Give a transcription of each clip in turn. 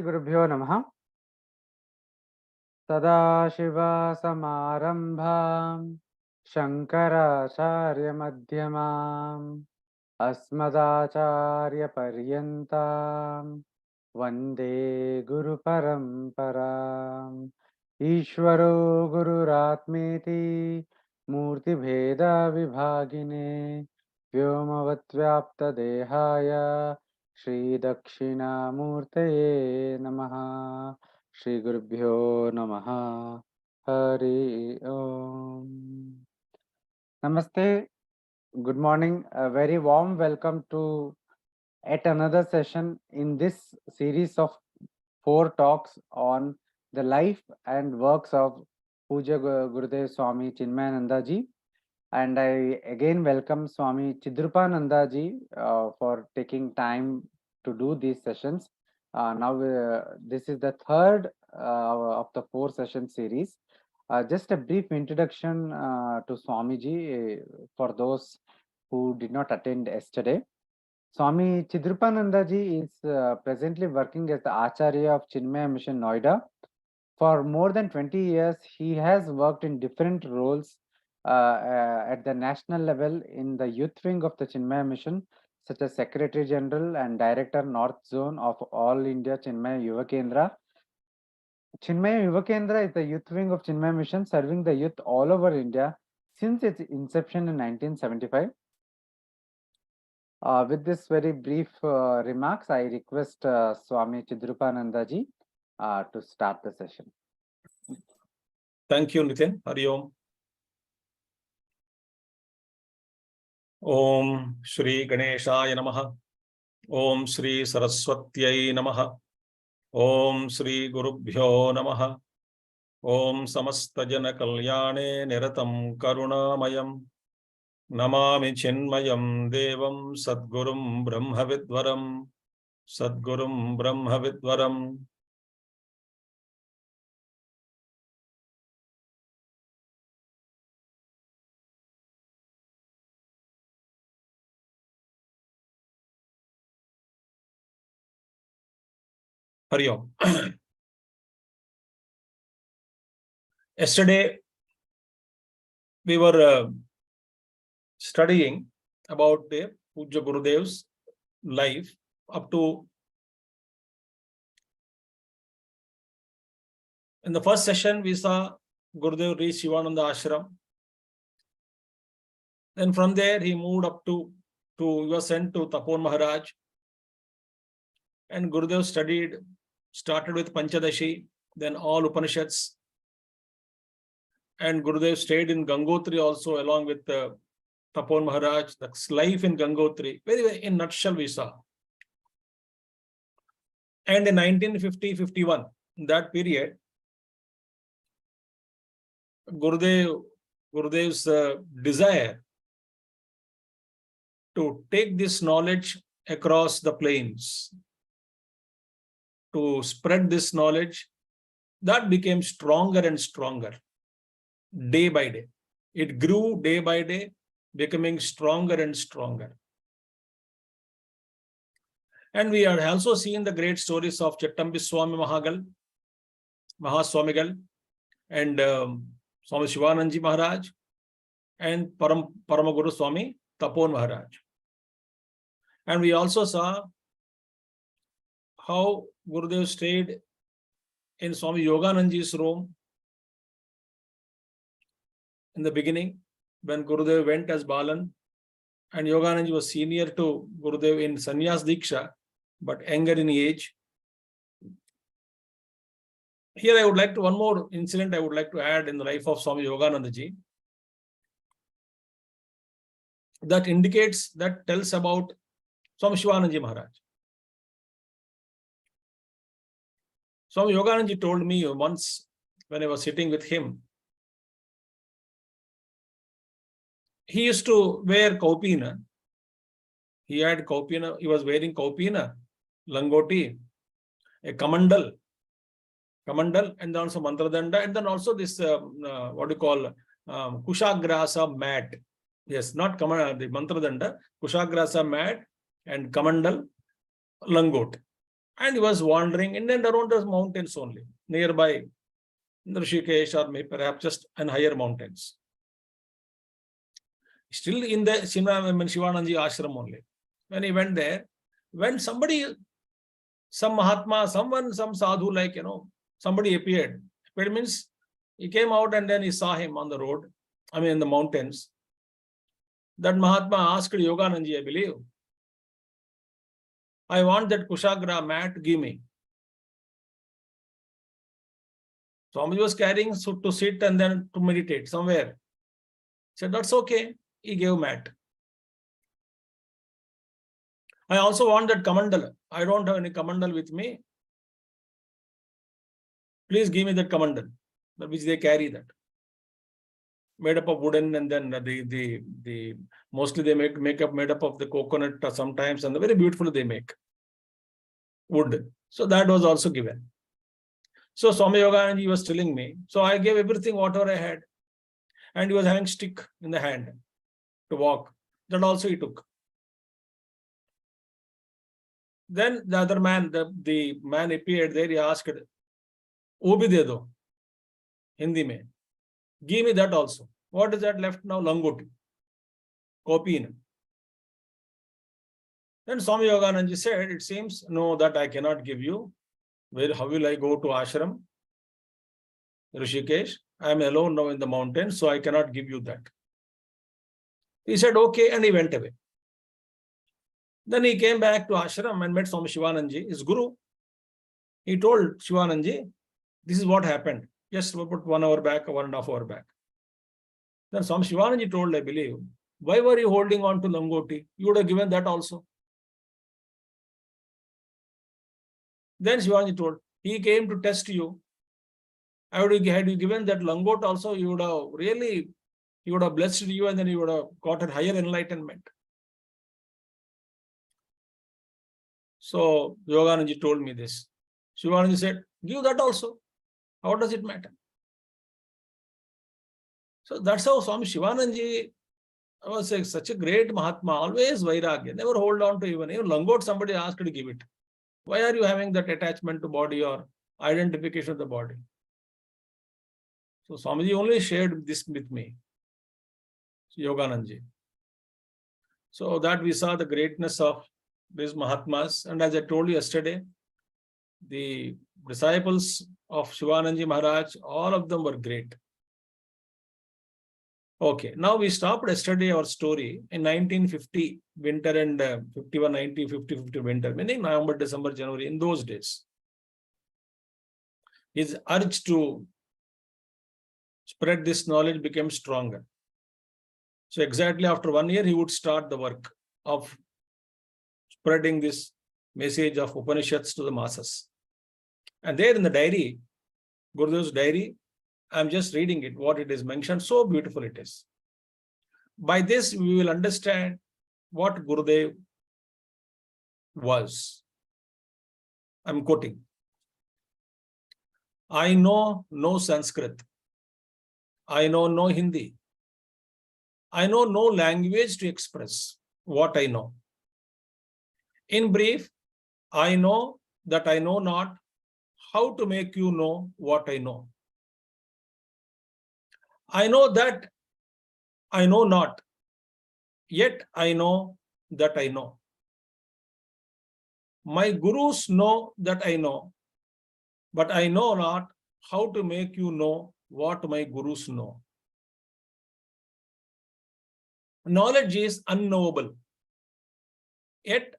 Gurubhyo Namaha. Sadashiva-Samarambham Shankaracharya-Madhyamam Asmadacharya-Paryantam Vande Guru-Paramparam Ishvaro Gururatmeti Murti-Bheda-Vibhagine Vyomavatyapta-dehaya Shri Dakshina-Murtaye Namaha. Shri Gurubhyo Namaha. Hari Om. Namaste. Good morning. A very warm welcome to yet another session in this series of 4 talks on the life and works of Pujya Gurudev Swami Chinmayananda ji. And I again welcome Swami Chidrupananda ji for taking time to do these sessions. Now this is the third of the 4 session series. Just a brief introduction to Swamiji for those who did not attend yesterday. Swami Chidrupananda ji is presently working as the Acharya of Chinmaya Mission Noida. For more than 20 years, he has worked in different roles at the national level in the youth wing of the Chinmaya Mission, such as Secretary General and Director North Zone of All India Chinmaya Yuva Kendra. Chinmaya Yuva Kendra is the youth wing of Chinmaya Mission, serving the youth all over India since its inception in 1975. With this very brief remarks, I request Swami Chidrupananda ji to start the session. Thank you, Nitin. Hari Om. Om Shri Ganeshaya Namaha. Om Shri Saraswatyai Namaha. Om Shri Gurubhyo Namaha. Om Samasta Jana Kalyane Niratam Karunamayam. Namami Chinmayam Devam Sadgurum Brahmavidvaram. Sadgurum Brahmavidvaram. Hari Om. Yesterday, we were studying about the Pujya Gurudev's life up to. In the first session, we saw Gurudev reach Shivananda Ashram. Then from there, he moved up to he was sent to Tapon Maharaj. And Gurudev started with Panchadashi, then all Upanishads. And Gurudev stayed in Gangotri also along with Tapon Maharaj. That's life in Gangotri. Very in nutshell we saw. And in 1950-51, in that period, Gurudev's desire to take this knowledge across the plains, to spread this knowledge, that became stronger and stronger day by day. It grew day by day, becoming stronger and stronger. And we are also seeing the great stories of Chattambi Swami Mahaswamigal, and Swami Shivananji Maharaj, and Paramaguru Swami Tapon Maharaj. And we also saw how Gurudev stayed in Swami Yogananji's room in the beginning, when Gurudev went as Balan, and Yogananji was senior to Gurudev in Sannyas Diksha, but younger in age. Here I would like to, one more incident I would like to add in the life of Swami Yoganandaji. That tells about Swami Shivananji Maharaj. Swami Yoganandaji told me once when I was sitting with him, he used to wear kaupina. He had kaupina, he was wearing kaupina, langoti, a kamandal, and then also mantradanda, and then also this, what do you call, kushagrasa mat. Yes, not the mantradanda, kushagrasa mat and kamandal, langot. And he was wandering in and around the mountains only, nearby Rishikesh or maybe perhaps just in higher mountains. Still in the Shivananji ashram only. When he went there, when somebody, some Mahatma, someone, some sadhu, like, somebody appeared. It means he came out and then he saw him on the road, in the mountains. That Mahatma asked Yogananji, I believe, I want that Kushagra mat, give me. Swamiji was carrying to sit and then to meditate somewhere. He said, that's okay. He gave mat. I also want that kamandal. I don't have any kamandal with me. Please give me that kamandal, which they carry that. Made up of wooden, and then the mostly they make up made up of the coconut sometimes, and very beautiful they make wood. So that was also given. So Swami Yogananji was telling me, so I gave everything whatever I had, and he was having stick in the hand to walk. That also he took. Then the other man, the man appeared there. He asked, "Wo bhi de do," Hindi mein. Give me that also. What is that left now? Langoti. Copy. Then Swami Yogananji said, it seems, no, that I cannot give you. How will I go to ashram? Rishikesh, I am alone now in the mountains, so I cannot give you that. He said, okay, and he went away. Then he came back to ashram and met Swami Shivananji, his guru. He told Shivananji, this is what happened. Just about 1 hour back, 1.5 hours back. Then Swami Shivananji told, I believe, why were you holding on to Langoti? You would have given that also. Then Shivananji told, he came to test you. Had you given that langot also, you would have really, he would have blessed you, and then you would have got a higher enlightenment. So Yogananji told me this. Shivananji said, give that also. How does it matter? So that's how Swami Shivananji was such a great Mahatma, always Vairagya, never hold on to even langot somebody asked to give it. Why are you having that attachment to body or identification of the body? So Swamiji only shared this with me, Yogananji. So that we saw the greatness of these Mahatmas. And as I told you yesterday, the disciples of Shivananji Maharaj, all of them were great. Okay, now we stopped yesterday our story in 1950 winter and 51, 90, 50, 50 winter, meaning November, December, January, in those days. His urge to spread this knowledge became stronger. So exactly after 1 year, he would start the work of spreading this message of Upanishads to the masses. And there in the diary, Gurudev's diary, I'm just reading it, what it is mentioned, so beautiful it is. By this, we will understand what Gurudev was. I'm quoting. I know no Sanskrit. I know no Hindi. I know no language to express what I know. In brief, I know that I know not how to make you know what I know. I know that I know not, yet I know that I know. My gurus know that I know, but I know not how to make you know what my gurus know. Knowledge is unknowable, yet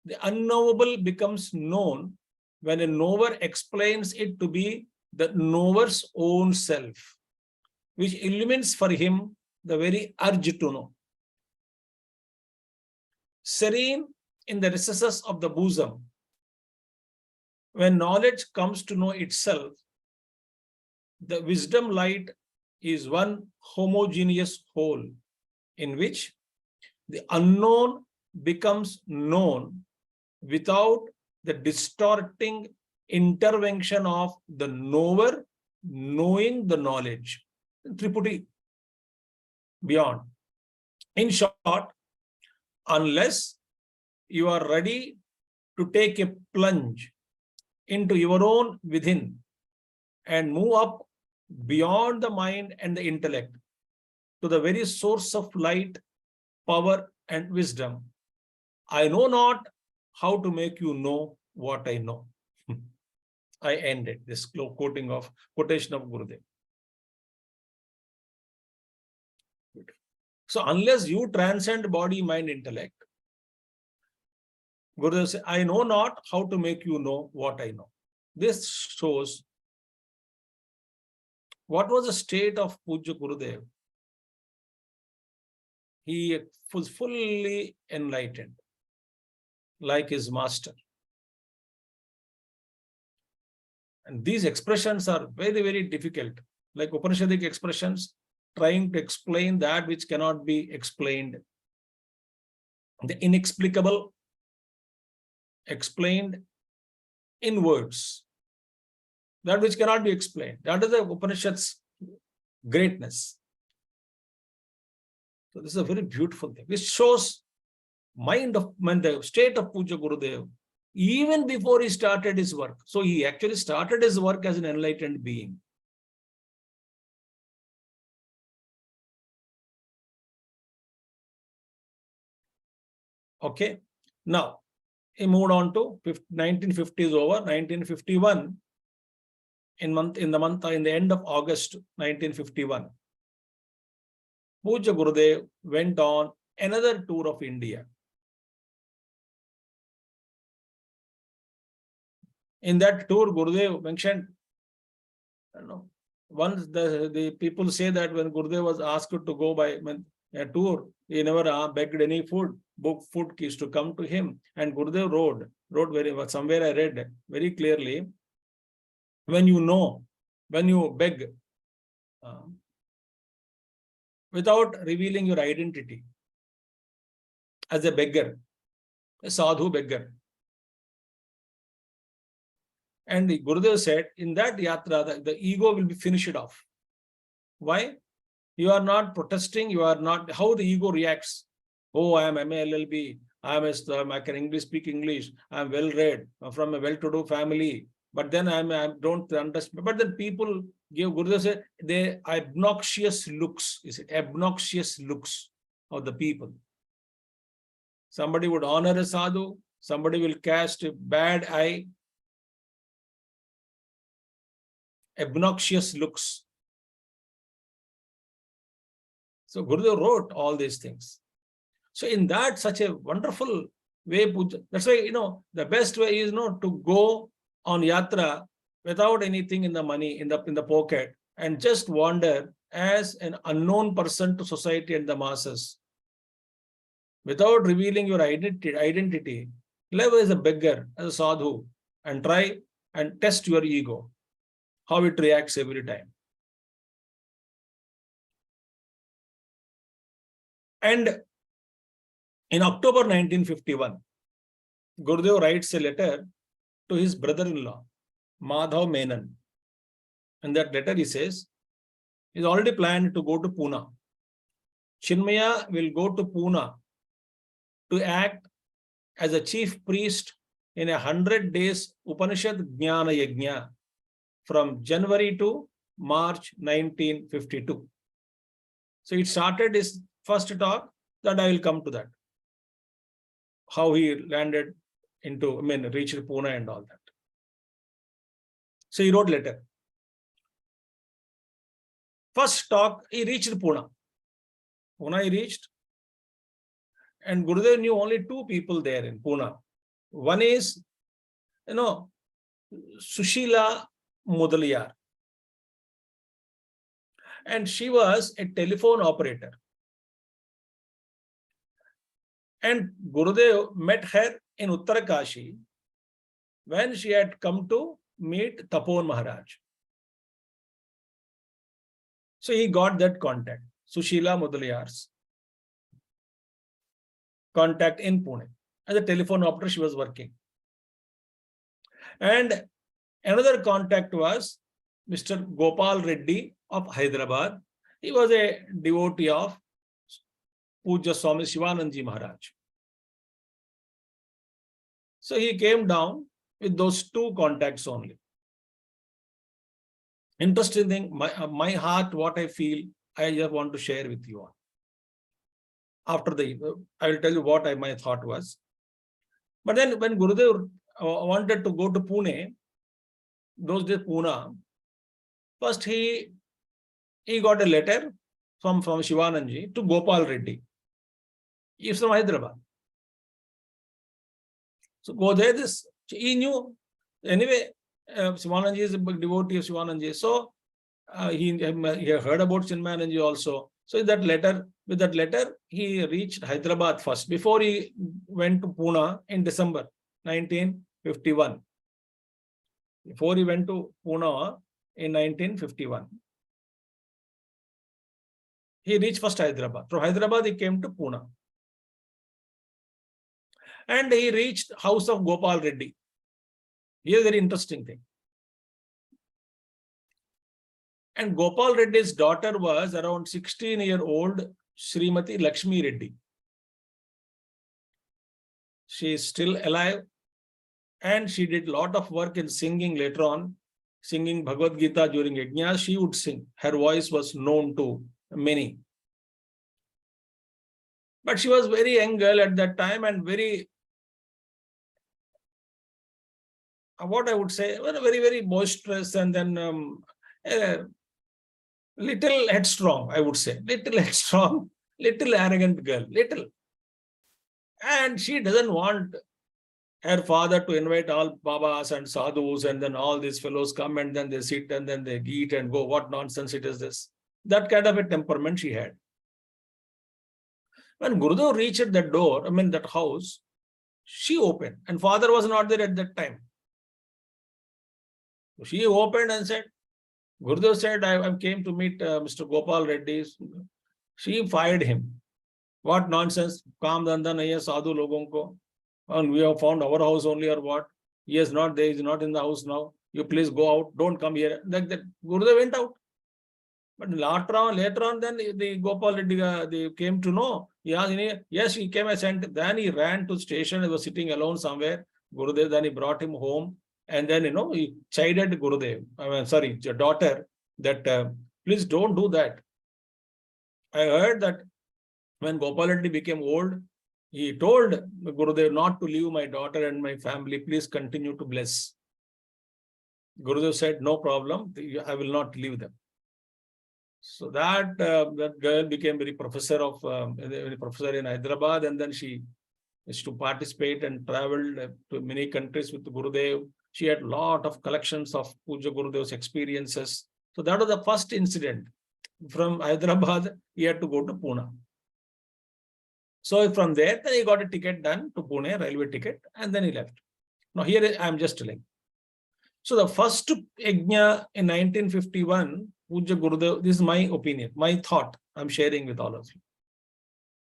the unknowable becomes known when a knower explains it to be the knower's own self, which illumines for him the very urge to know. Serene in the recesses of the bosom, when knowledge comes to know itself, the wisdom light is one homogeneous whole in which the unknown becomes known without the distorting intervention of the knower knowing the knowledge. Triputi beyond. In short, unless you are ready to take a plunge into your own within and move up beyond the mind and the intellect to the very source of light, power, and wisdom. I know not how to make you know what I know. I ended this quotation of Gurudev. So unless you transcend body, mind, intellect, Gurudev said, I know not how to make you know what I know. This shows what was the state of Pujya Gurudev. He was fully enlightened, like his master. And these expressions are very, very difficult, like Upanishadic expressions, trying to explain that which cannot be explained. The inexplicable explained in words. That which cannot be explained. That is the Upanishad's greatness. So this is a very beautiful thing. This shows the state of Pujya Gurudev even before he started his work. So he actually started his work as an enlightened being. Okay. Now, he moved on to 1950s over, 1951. In the end of August 1951, Pujya Gurudev went on another tour of India. In that tour, Gurudev mentioned, once the people say that when Gurudev was asked to go by a tour, he never begged any food. Food used to come to him, and Gurudev wrote somewhere I read very clearly, when you beg without revealing your identity as a beggar, a sadhu beggar. And the Gurudev said, in that yatra, the ego will be finished off. Why? You are not protesting, you are not, how the ego reacts. Oh, I am MALLB, I can speak English, I am well read, I'm from a well-to-do family, but then I don't understand. But then people give, Gurudev said, they obnoxious looks, is it obnoxious looks of the people. Somebody would honor a sadhu, somebody will cast a bad eye. Obnoxious looks. So Gurudev wrote all these things. So in that, such a wonderful way, that's why, the best way is to go on yatra without anything in the money, in the pocket, and just wander as an unknown person to society and the masses. Without revealing your identity, live as a beggar, as a sadhu, and try and test your ego, how it reacts every time. And in October 1951, Gurudev writes a letter to his brother-in-law, Madhav Menon. In that letter, he says, he's already planned to go to Pune. Chinmaya will go to Pune to act as a chief priest in 100 days Upanishad Jnana Yajna from January to March 1952. So it started his first talk, that I will come to that. How he landed reached Pune and all that. So he wrote letter. First talk, he reached Pune. Pune he reached. And Gurudev knew only two people there in Pune. One is, Sushila Mudaliar. And she was a telephone operator. And Gurudev met her in Uttarakashi when she had come to meet Tapon Maharaj. So he got that contact, Sushila Mudaliar's contact in Pune. As a telephone operator, she was working. And another contact was Mr. Gopal Reddy of Hyderabad. He was a devotee of Pujya Swami Shivanandji Maharaj. So he came down with those two contacts only. Interesting thing, my heart, what I feel, I just want to share with you all. After I will tell you what my thought was. But then when Gurudev wanted to go to Pune, those days Pune, first he got a letter from Shivananji to Gopal Reddy. He's from Hyderabad. So go there, he knew. Anyway, Shivananji is a big devotee of Shivananji. So he heard about Chinmayananda also. So with that letter, he reached Hyderabad first before he went to Pune in December 1951. Before he went to Pune in 1951. He reached first Hyderabad. From Hyderabad, he came to Pune. And he reached house of Gopal Reddy. Here's a very interesting thing. And Gopal Reddy's daughter was around 16-year-old Srimati Lakshmi Reddy. She is still alive and she did a lot of work in singing later on, singing Bhagavad Gita during Yajna. She would sing. Her voice was known to many. But she was very young girl at that time and very, what I would say, very, very boisterous and then little headstrong, I would say. Little headstrong, little arrogant girl, little. And she doesn't want her father to invite all babas and sadhus and then all these fellows come and then they sit and then they eat and go. What nonsense it is this? That kind of a temperament she had. When Gurudev reached that door, that house, she opened and father was not there at that time. She opened and said, Gurudev said, I came to meet Mr. Gopal Reddy. She fired him. What nonsense? Kaam dhanda nahi hai sadhu logon ko. And we have found our house only or what? He is not there. He is not in the house now. You please go out. Don't come here. Like that, Gurudev went out. But later on, then the Gopal Reddy they came to know. Yes, he came and sent. Then he ran to station. He was sitting alone somewhere. Gurudev, then he brought him home. And then, he chided Gurudev, your daughter, that please don't do that. I heard that when Gopal Reddy became old, he told Gurudev not to leave my daughter and my family. Please continue to bless. Gurudev said, no problem. I will not leave them. So that girl became very professor in Hyderabad, and then she used to participate and traveled to many countries with Gurudev. She had a lot of collections of Pujya Gurudev's experiences. So that was the first incident. From Hyderabad, he had to go to Pune. So from there, then he got a ticket done to Pune, railway ticket, and then he left. Now here I am just telling. So the first yajna in 1951, Pujya Gurudev, this is my opinion, my thought I'm sharing with all of you.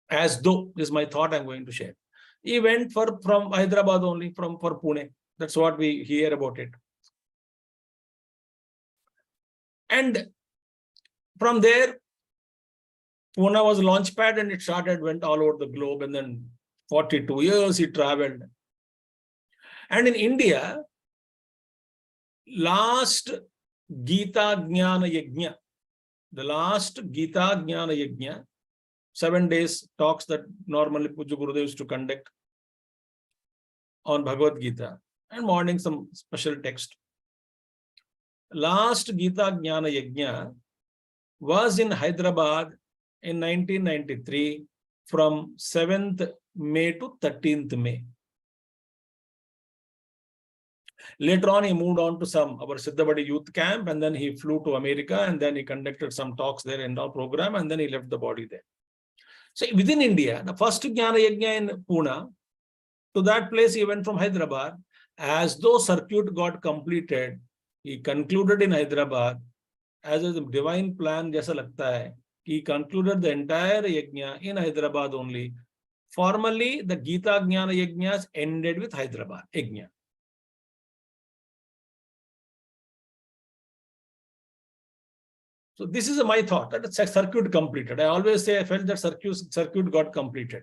As though this is my thought I'm going to share. He went from Hyderabad only, for Pune. That's what we hear about it. And from there, Pune was launchpad and it went all over the globe. And then 42 years he traveled. And in India, last Gita Jnana Yajna, the last Gita Jnana Yajna, 7 days talks that normally Pujya Gurudev used to conduct on Bhagavad Gita, and morning some special text. Last Gita Jnana Yajna was in Hyderabad in 1993 from 7th May to 13th May. Later on, he moved on to our Siddhabadi youth camp, and then he flew to America, and then he conducted some talks there in our program, and then he left the body there. So within India, the first Jnana Yajna in Pune, to that place he went from Hyderabad. As though circuit got completed, he concluded in Hyderabad as a divine plan. Jaisa lagta hai, he concluded the entire Yajna in Hyderabad only. Formally, the Gita Jnana Yajnas ended with Hyderabad Yajna. So this is my thought, that circuit completed. I always say I felt that circuit got completed.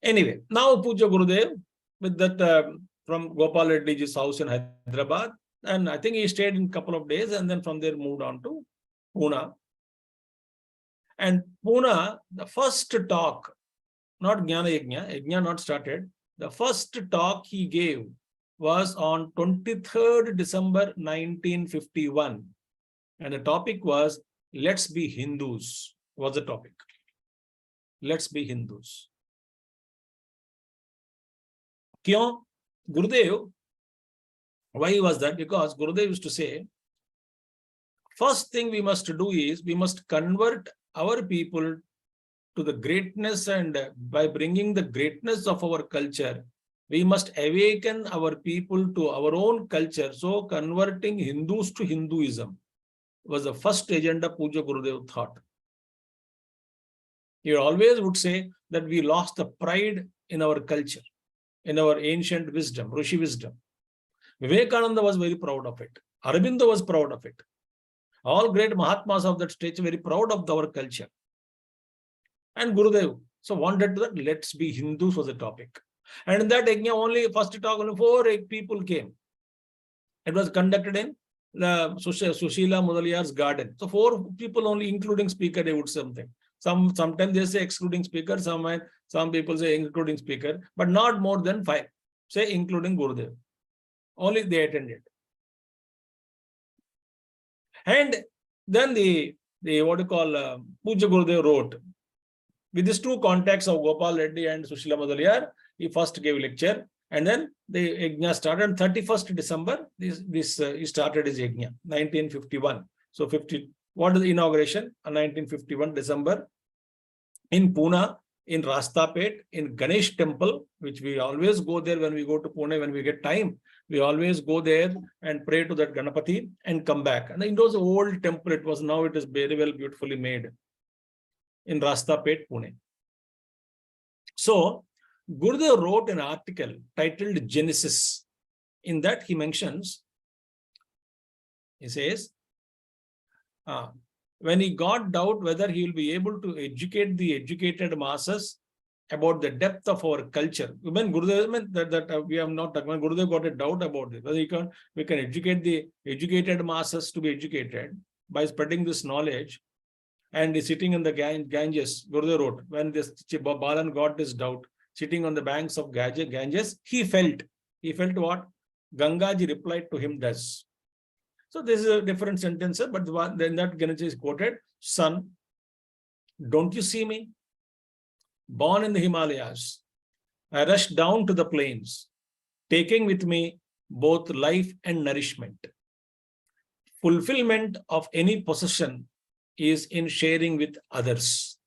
Anyway, now Pujya Gurudev with that from Gopal Reddy's house in Hyderabad, and I think he stayed in a couple of days, and then from there moved on to Pune. And Pune, the first talk, not Jnana Yajna not started. The first talk he gave was on 23rd December 1951. And the topic was, let's be Hindus, was the topic. Let's be Hindus. Kyon? Gurudev, why was that? Because Gurudev used to say, first thing we must do is, we must convert our people to the greatness, and by bringing the greatness of our culture, we must awaken our people to our own culture. So converting Hindus to Hinduism was the first agenda Pujya Gurudev thought. He always would say that we lost the pride in our culture, in our ancient wisdom, Rishi wisdom. Vivekananda was very proud of it. Aurobindo was proud of it. All great Mahatmas of that stage were very proud of our culture. And Gurudev so wanted that let's be Hindus was the topic. And in that yajna, only first talk, only 4 people came. It was conducted in the Sushila Mudaliar's garden. So 4 people only, including speaker, they would say something. Sometimes they say excluding speaker, some people say including speaker, but not more than 5. Say including Gurudev. Only they attended. And then the what you call Pujya Gurudev wrote. With these 2 contacts of Gopal Reddy and Sushila Mudaliar, he first gave a lecture, and then the yajna started on 31st December. He started his yajna, 1951. So what is the inauguration? On 1951 December in Pune, in Rastapet, in Ganesh temple, which we always go there when we go to Pune, when we get time. We always go there and pray to that Ganapati and come back. And it was an old temple. Now it is very well beautifully made in Rastapet, Pune. So Gurudev wrote an article titled Genesis. In that he mentions, he says, when he got doubt whether he will be able to educate the educated masses about the depth of our culture. When Gurudev, we have not talked, when Gurudev got a doubt about it, whether we can educate the educated masses to be educated by spreading this knowledge. And he's sitting in the Ganges, Gurudev wrote, when this Balan got this doubt, sitting on the banks of Ganges, he felt what? Gangaji replied to him thus. So this is a different sentence, but then that Gangaji is quoted, son, don't you see me? Born in the Himalayas, I rushed down to the plains, taking with me both life and nourishment. Fulfillment of any possession is in sharing with others.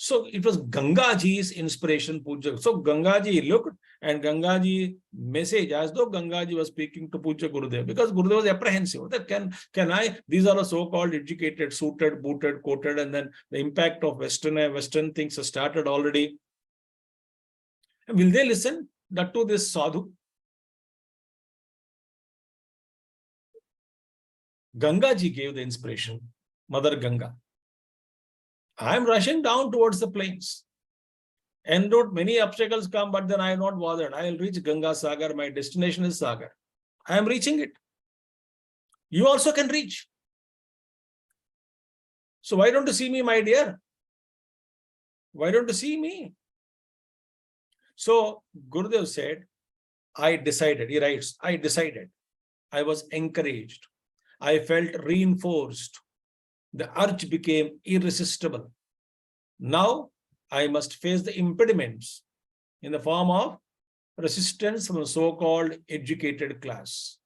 So it was Gangaji's inspiration, Pujya. So Gangaji looked, and Gangaji message as though Gangaji was speaking to Pujya Gurudev, because Gurudev was apprehensive. That can I? These are the so-called educated, suited, booted, quoted, and then the impact of Western things have started already. Will they listen? That to this sadhu. Gangaji gave the inspiration. Mother Ganga. I am rushing down towards the plains. En route, many obstacles come, but then I am not bothered. I will reach Ganga Sagar. My destination is Sagar. I am reaching it. You also can reach. So why don't you see me, my dear? Why don't you see me? So Gurudev said, I decided. He writes, I decided. I was encouraged. I felt reinforced. The urge became irresistible. Now I must face the impediments in the form of resistance from the so-called educated class.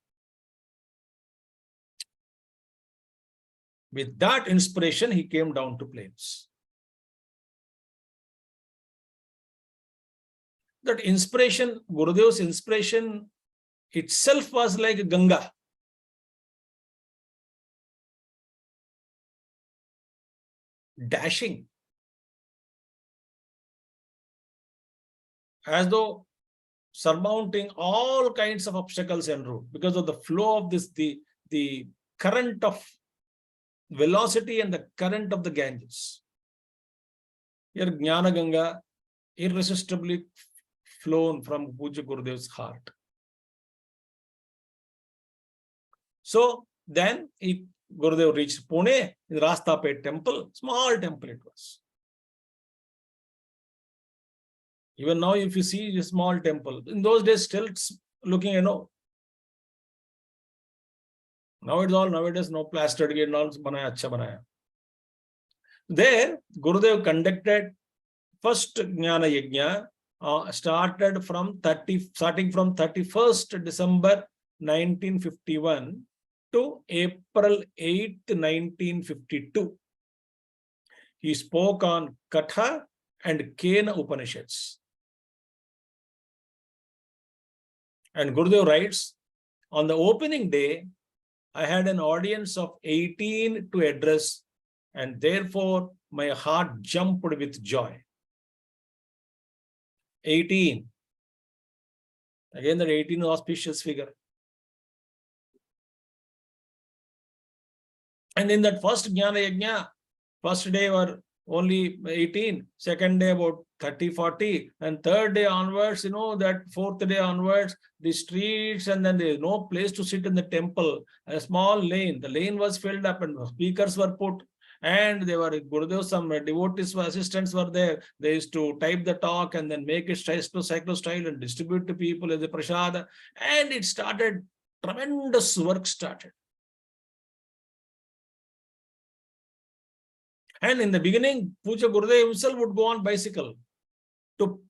With that inspiration, he came down to plains. That inspiration, Gurudev's inspiration itself was like Ganga. Dashing. As though surmounting all kinds of obstacles en route because of the flow of this, the current of velocity and the current of the Ganges. Here Jnana Ganga, irresistibly flown from Pujya Gurudev's heart. So then Gurudev reached Pune, in Rastapet temple, small temple it was. Even now, if you see a small temple, in those days, still it's looking, now it's all, nowadays, no plastered gate, all banaya, acha banaya. There, Gurudev conducted first Jnana Yajna, starting from 31st December 1951 to April 8th, 1952. He spoke on Katha and Kena Upanishads. And Gurudev writes, on the opening day, I had an audience of 18 to address, and therefore my heart jumped with joy. 18. Again, that 18 is auspicious figure. And in that first Jnana Yajna, first day were only 18, second day about 30, 40, and third day onwards, that fourth day onwards, the streets, and then there is no place to sit in the temple, a small lane. The lane was filled up and speakers were put, and they were, Gurudev, some devotees, assistants were there. They used to type the talk and then make it cycle style and distribute to people as a prasad. And it started, tremendous work started. And in the beginning, Pujya Gurudev himself would go on bicycle to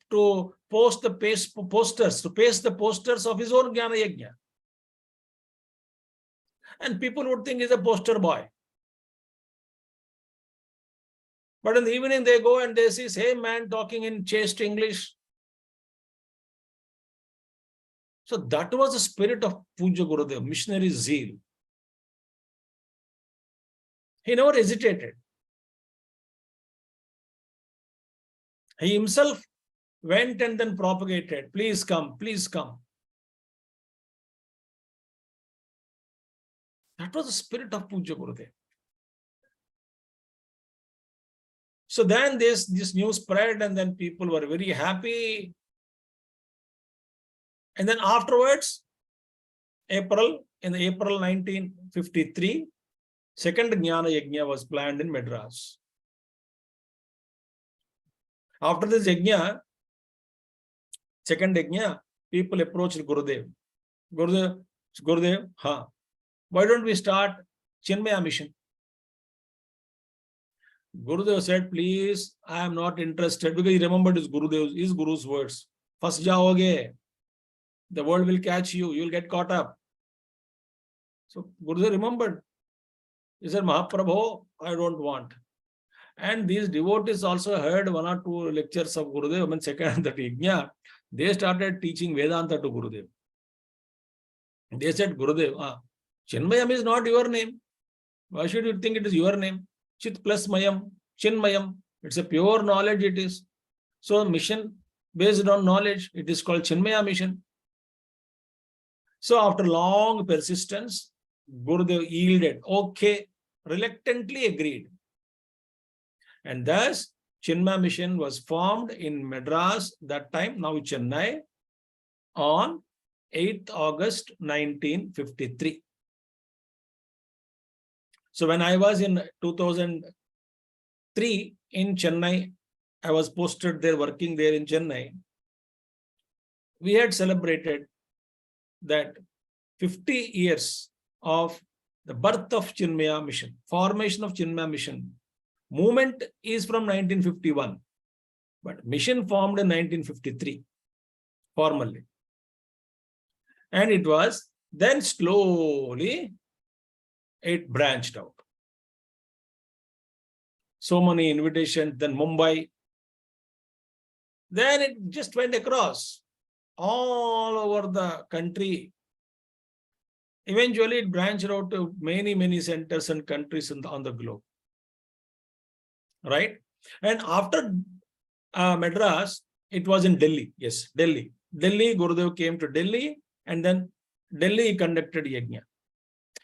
paste the posters of his own Jnana Yajna. And people would think he's a poster boy. But in the evening, they go and they see same man talking in chaste English. So that was the spirit of Pujya Gurudev, missionary zeal. He never hesitated. He himself went and then propagated, please come, please come. That was the spirit of Pujya Gurudev. So then this news spread, and then people were very happy. And then afterwards, in April 1953, second Jnana Yajna was planned in Madras. After this Yajna, second Yajna, people approached Gurudev. Gurudev, why don't we start Chinmaya mission? Gurudev said, please, I am not interested, because he remembered his Guru's words. First jaoge, the world will catch you, you will get caught up. So Gurudev remembered. He said, Mahaprabhu, I don't want. And these devotees also heard one or two lectures of Gurudev. When second that Yajna, they started teaching Vedanta to Gurudev. They said, Gurudev, Chinmayam is not your name. Why should you think it is your name? Chit plus Mayam, Chinmayam. It's a pure knowledge it is. So mission based on knowledge, it is called Chinmaya mission. So after long persistence, Gurudev yielded. Okay, reluctantly agreed. And thus, Chinmaya mission was formed in Madras that time, now Chennai, on 8th August 1953. So when I was in 2003 in Chennai, I was posted there, working there in Chennai. We had celebrated that 50 years of the birth of Chinmaya mission, formation of Chinmaya mission. Movement is from 1951, but mission formed in 1953, formally. And it was then slowly, it branched out. So many invitations, then Mumbai. Then it just went across all over the country. Eventually, it branched out to many, many centers and countries on the globe. Right? And after Madras, it was in Delhi. Yes, Delhi. Delhi, Gurudev came to Delhi, and then Delhi he conducted Yajna.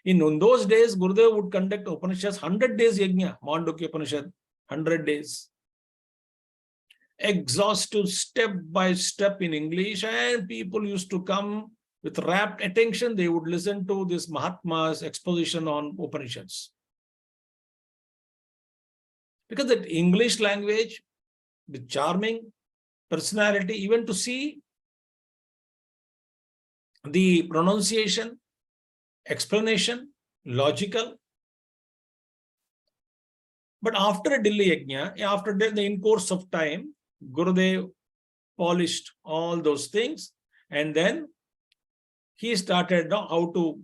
In those days, Gurudev would conduct Upanishads, 100 days Yajna, Mandukya Upanishad, 100 days. exhaustive step by step in English, and people used to come with rapt attention. They would listen to this Mahatma's exposition on Upanishads. Because that English language, the charming personality, even to see the pronunciation, explanation, logical. But after Delhi Yajna, after that, in course of time, Gurudev polished all those things, and then he started how to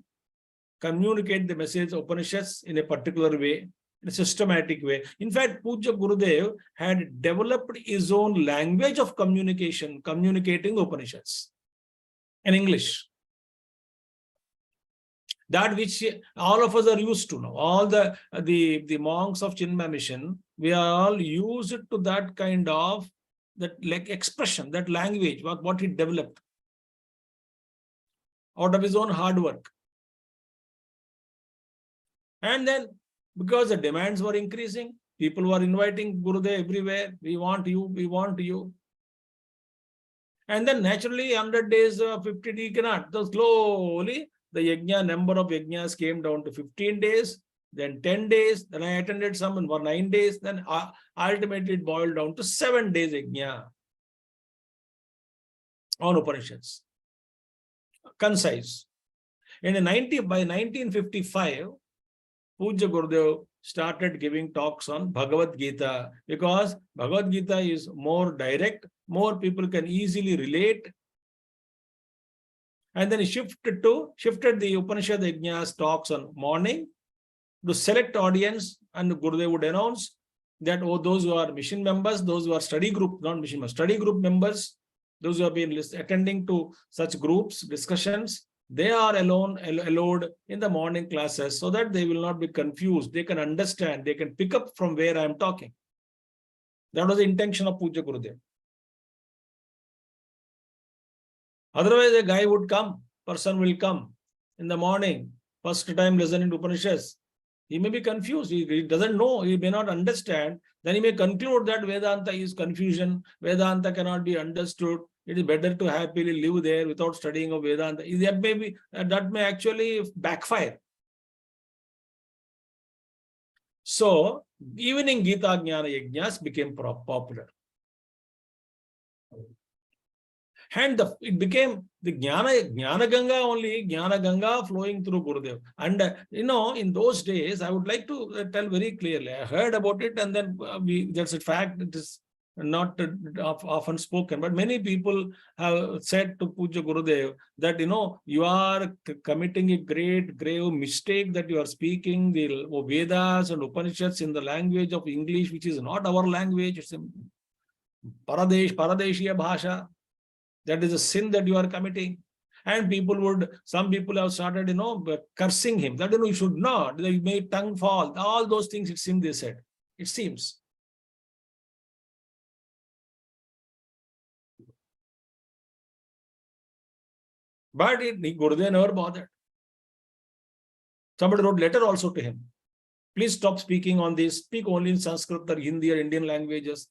communicate the message of Upanishads in a particular way, in a systematic way. In fact, Pujya Gurudev had developed his own language of communication, communicating Upanishads in English. That which all of us are used to now. All the monks of Chinmaya mission, we are all used to that kind of that like expression, that language, what he developed out of his own hard work. And then, because the demands were increasing, people were inviting Gurudev everywhere. We want you, we want you. And then naturally, 100 days, 50 days, cannot. So slowly, the yajna, number of yajnas came down to 15 days, then 10 days, then I attended some for 9 days, then ultimately it boiled down to 7 days yajna on Upanishads. Concise. And by 1955, Pujya Gurudev started giving talks on Bhagavad Gita, because Bhagavad Gita is more direct, more people can easily relate. And then he shifted the Upanishad Yajna's talks on morning to select audience, and Gurudev would announce that those who are mission members, those who are study group, not mission members, study group members, those who have been attending to such groups, discussions, they are allowed in the morning classes, so that they will not be confused. They can understand, they can pick up from where I am talking. That was the intention of Pujya Gurudev. Otherwise, a guy would come, person will come in the morning, first time listening to Upanishads. He may be confused, he doesn't know, he may not understand. Then he may conclude that Vedanta is confusion, Vedanta cannot be understood. It is better to happily live there without studying of Vedanta. That may actually backfire. So, evening Gita Jnana Yajnas became popular. And it became the Jnana Ganga only, Jnana Ganga flowing through Gurudev. And in those days, I would like to tell very clearly, I heard about it, and then that's a fact, it is not often spoken, but many people have said to Pujya Gurudev that, you are committing a great, grave mistake, that you are speaking the Vedas and Upanishads in the language of English, which is not our language. It's a Paradeshiya Bhasha. That is a sin that you are committing. And some people have started, cursing him. That, you should not, you may tongue fall. All those things, it seems, they said. It seems. But Gurudev never bothered. Somebody wrote letter also to him. Please stop speaking on this. Speak only in Sanskrit or Hindi or Indian languages.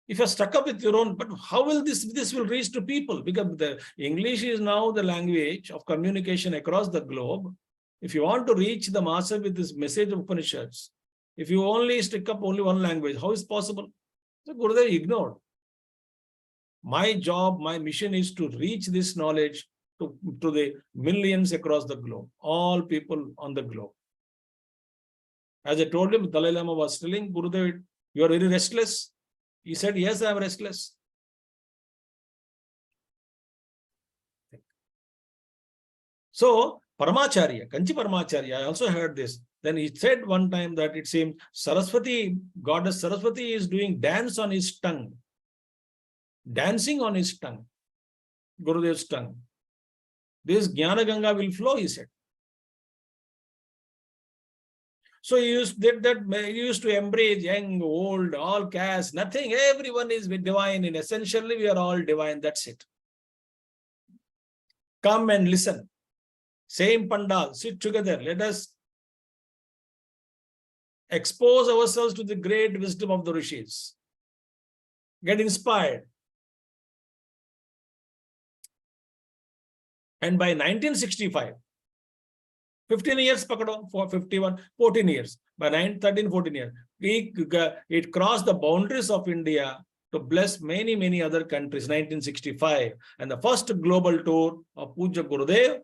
If you're stuck up with your own, but how will this will reach to people? Because the English is now the language of communication across the globe. If you want to reach the masses with this message of Upanishads, if you only stick up only one language, how is possible? So Gurudev ignored. My job, my mission is to reach this knowledge to the millions across the globe, all people on the globe. As I told him, Dalai Lama was telling Gurudev, you are very restless. He said, yes, I am restless. So, Paramacharya, Kanchi Paramacharya, I also heard this. Then he said one time that it seems Saraswati, goddess Saraswati is doing dance on his tongue. Dancing on his tongue. Gurudev's tongue. This Jnana Ganga will flow, he said. So he used to embrace young, old, all castes, nothing. Everyone is divine. And essentially, we are all divine. That's it. Come and listen. Same pandal, sit together. Let us expose ourselves to the great wisdom of the rishis, get inspired. And by 1965, 15 years, for 51, 14 years, by 13, 14 years, it crossed the boundaries of India to bless many, many other countries, 1965. And the first global tour of Pujya Gurudev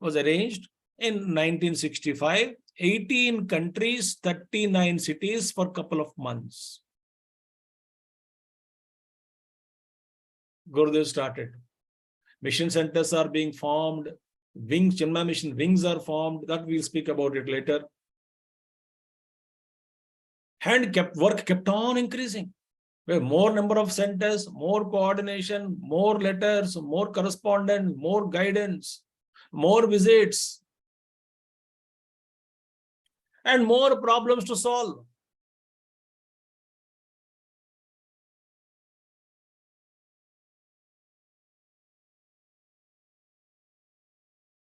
was arranged in 1965, 18 countries, 39 cities for a couple of months. Gurudev started. Mission centers are being formed. Wings, Chinmaya Mission wings are formed. That we'll speak about it later. And work kept on increasing. We have more number of centers, more coordination, more letters, more correspondence, more guidance, more visits, and more problems to solve.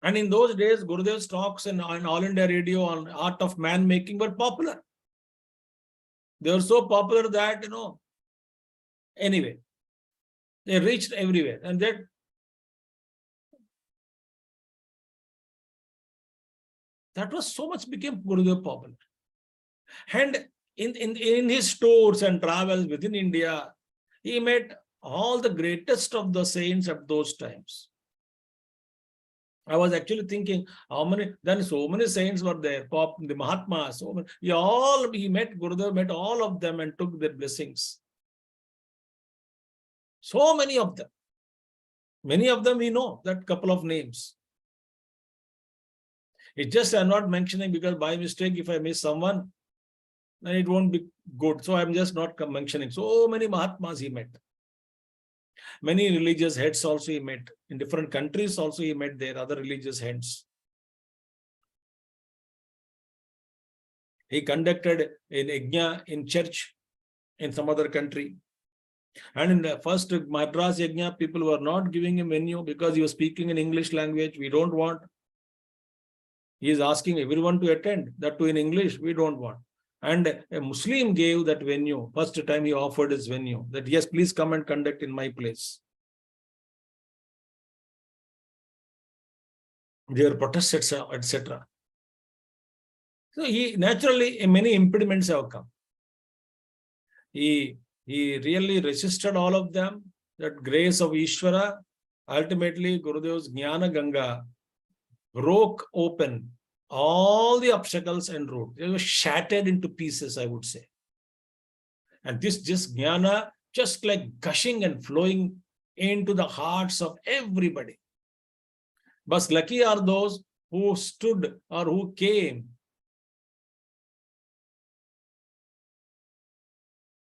And in those days, Gurudev's talks on All India Radio on art of man making were popular. They were so popular that, anyway, they reached everywhere. And that was so much became Gurudev popular. And in his tours and travels within India, he met all the greatest of the saints at those times. I was actually thinking so many saints were there, the Mahatmas, so many, Gurudev met all of them and took their blessings. So many of them. Many of them we know, that couple of names. It's just I'm not mentioning because by mistake, if I miss someone, then it won't be good. So I'm just not mentioning. So many Mahatmas he met. Many religious heads also he met. In different countries also he met their other religious heads. He conducted an yajna in church in some other country. And in the first Madras yajna, people were not giving him venue because he was speaking in English language. We don't want. He is asking everyone to attend, that too in English, we don't want. And a Muslim gave that venue. First time he offered his venue, that yes, please come and conduct in my place. Their protests, etc. So he naturally, many impediments have come. He really resisted all of them. That grace of Ishvara, ultimately Gurudev's Jnana Ganga broke open all the obstacles and root. They were shattered into pieces, I would say. And this Jnana just like gushing and flowing into the hearts of everybody. But lucky are those who stood or who came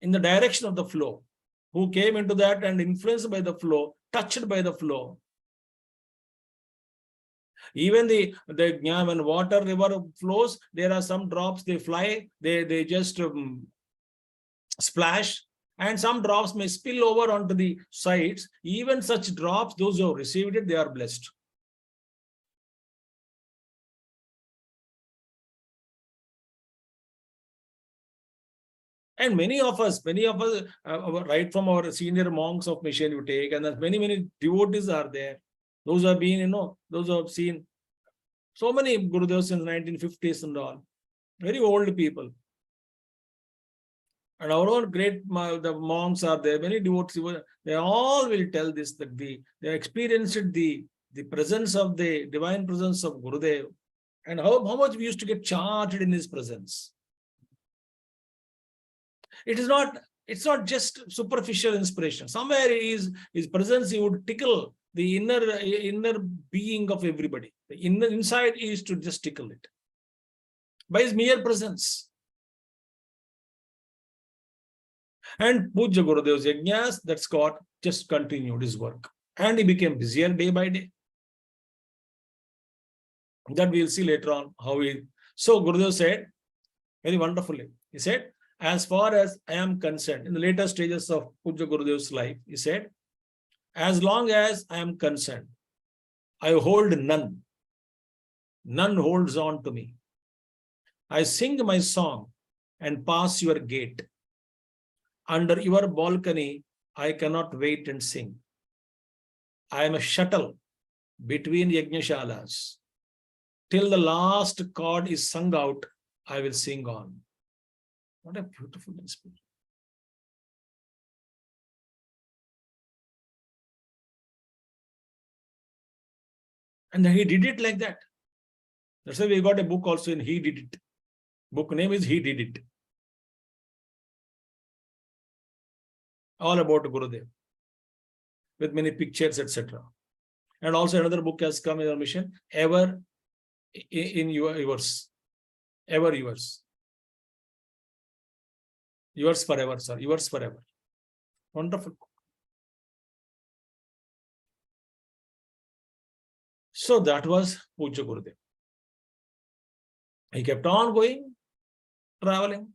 in the direction of the flow, who came into that and influenced by the flow, touched by the flow. Even when water river flows, there are some drops, they fly, they just splash, and some drops may spill over onto the sides. Even such drops, those who have received it, they are blessed. And many of us, right from our senior monks of mission you take, and many devotees are there. Those have been, those who have seen so many Gurudevs since 1950s and all. Very old people. And our own the monks are there, many devotees, they all will tell this, that they experienced the presence of the divine presence of Gurudev, and how much we used to get charged in his presence. It's not just superficial inspiration. Somewhere his presence, he would tickle the inner being of everybody. The inside is to just tickle it by his mere presence. And Pujya Gurudev's yajnas, that's got just continued his work. And he became busier day by day. That we'll see later on how he. So Gurudev said, very wonderfully, he said, as far as I am concerned, in the later stages of Pujya Gurudev's life, he said, as long as I am concerned, I hold none. None holds on to me. I sing my song and pass your gate. Under your balcony, I cannot wait and sing. I am a shuttle between yajñashalas. Till the last chord is sung out, I will sing on. What a beautiful inspiration. And he did it like that. That's why we got a book also in He Did It. Book name is He Did It. All about Gurudev, with many pictures, etc. And also another book has come in our mission, Ever in Yours. Ever Yours. Yours forever, sir. Yours forever. Wonderful. So that was Pujya Gurudev. He kept on going, traveling.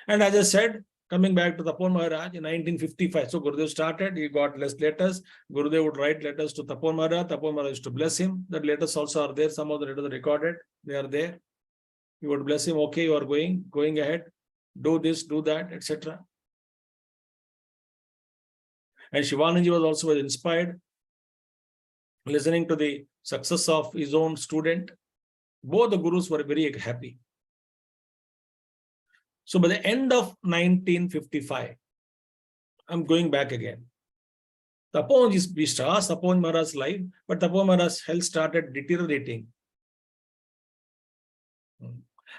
And as I said, coming back to Tapon Maharaj in 1955. So Gurudev started, he got less letters. Gurudev would write letters to Tapon Maharaj. Tapon Maharaj used to bless him. The letters also are there. Some of the letters are recorded. They are there. He would bless him. Okay, you are going ahead. Do this, do that, etc. And Shivananji was also inspired, listening to the success of his own student. Both the gurus were very happy. So by the end of 1955, I'm going back again. We saw Tapon Maharaj's life, but Tapon Maharaj's health started deteriorating.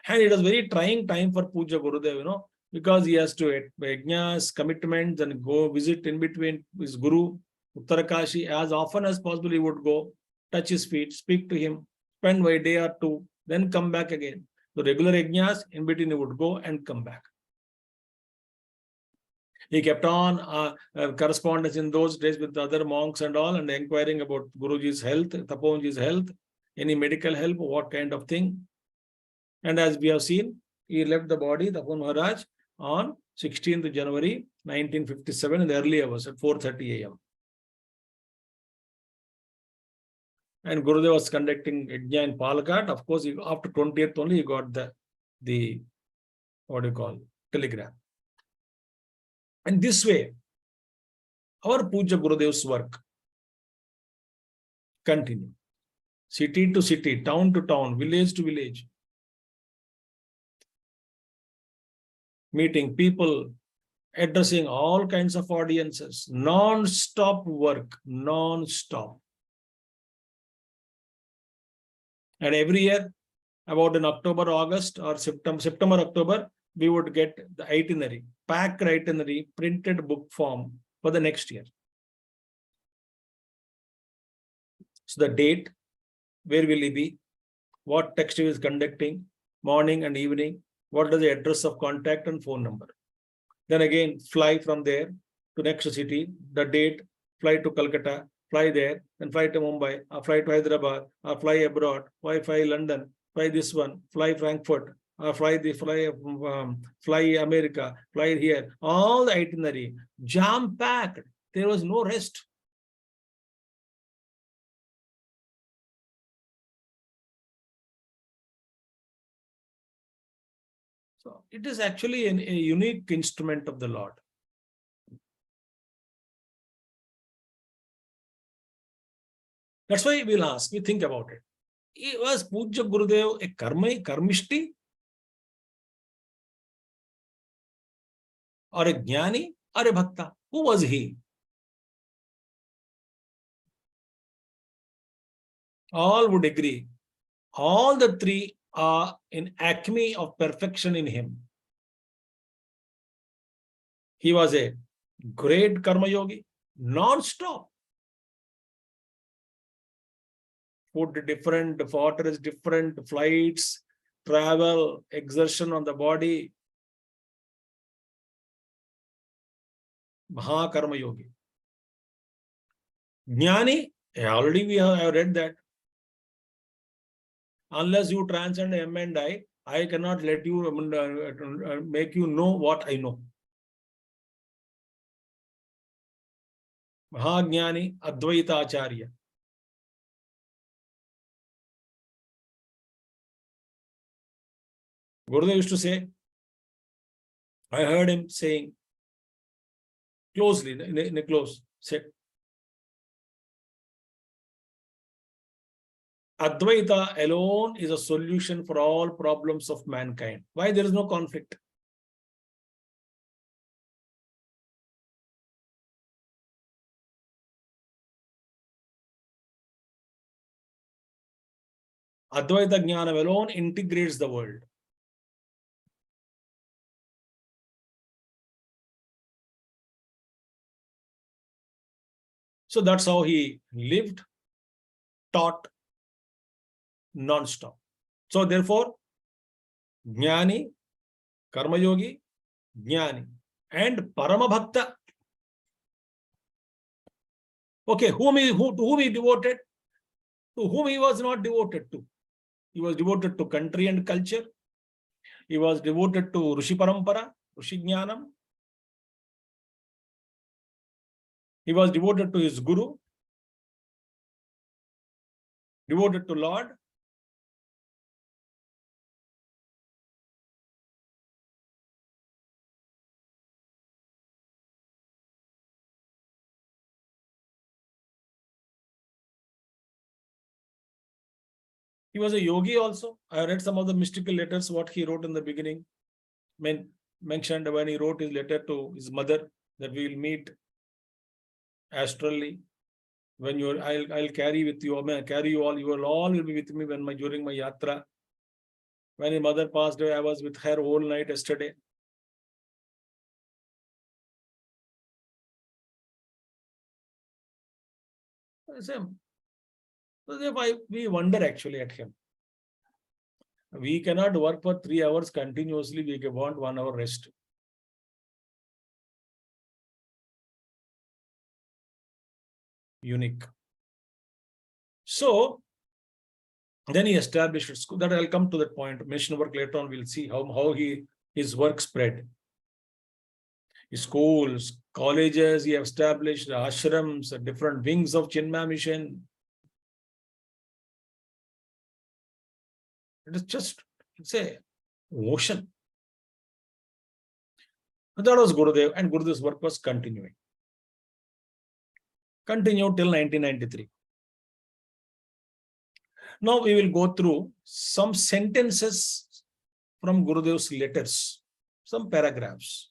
And it was very trying time for Pujya Gurudev, because he has to yajñas, commitments, and go visit in between his Guru, Uttarakashi, as often as possible he would go, touch his feet, speak to him, spend a day or two, then come back again. The regular yajñas, in between he would go and come back. He kept on correspondence in those days with the other monks and all, and inquiring about Guruji's health, Taponji's health, any medical help, what kind of thing. And as we have seen, he left the body, Tapon Maharaj, on 16th January 1957 in the early hours at 4:30 a.m. And Gurudev was conducting yajña in Palakkad. Of course, after 20th only he got the telegram. And this way, our Pujya Gurudev's work continued. City to city, town to town, village to village. Meeting people, addressing all kinds of audiences, non-stop work, non-stop. And every year, about in October, August, or September, October, we would get the itinerary, packed itinerary, printed book form for the next year. So the date, where will he be, what text he is conducting, morning and evening, what is the address of contact and phone number. Then again, fly from there to next city, the date, fly to Calcutta, fly there, then fly to Mumbai, or fly to Hyderabad, or fly abroad, fly London, fly this one, fly Frankfurt, or fly America, fly here. All the itinerary, jam-packed. There was no rest. So it is actually a unique instrument of the Lord. That's why we'll ask, we think about it. Was Pujya Gurudev a karmishti? Or a jnani? Or a bhakta? Who was he? All would agree. All the three are in acme of perfection in him. He was a great karma yogi, non-stop. Food different, water is different, flights, travel, exertion on the body. Mahakarma yogi. Jnani, already we have read that. Unless you transcend M and I cannot let you make you know what I know. Mahajnani Advaita Acharya. Gurudev used to say, I heard him saying closely, in a close, said, Advaita alone is a solution for all problems of mankind. Why? There is no conflict. Advaita Jnanam alone integrates the world. So that's how he lived, taught, non-stop. So therefore, Jnani, Karma Yogi, Jnani, and Paramabhakta. Okay, to whom he devoted? To whom he was not devoted to. He was devoted to country and culture. He was devoted to Rishi Parampara, Rishi Jnanam. He was devoted to his Guru, devoted to Lord. He was a yogi also. I read some of the mystical letters, what he wrote in the beginning. Mentioned when he wrote his letter to his mother that we will meet astrally. When I'll carry with you, I carry you all. You all will be with me during my yatra. When his mother passed away, I was with her whole night yesterday. Same. So we wonder actually at him. We cannot work for 3 hours continuously. We want 1 hour rest. Unique. So then he established school. That I'll come to that point. Mission work later on. We'll see how his work spread. His schools, colleges, he established ashrams, different wings of Chinmaya mission. It is just, it's a ocean. That was Gurudev, and Gurudev's work was continuing. Continued till 1993. Now we will go through some sentences from Gurudev's letters, some paragraphs.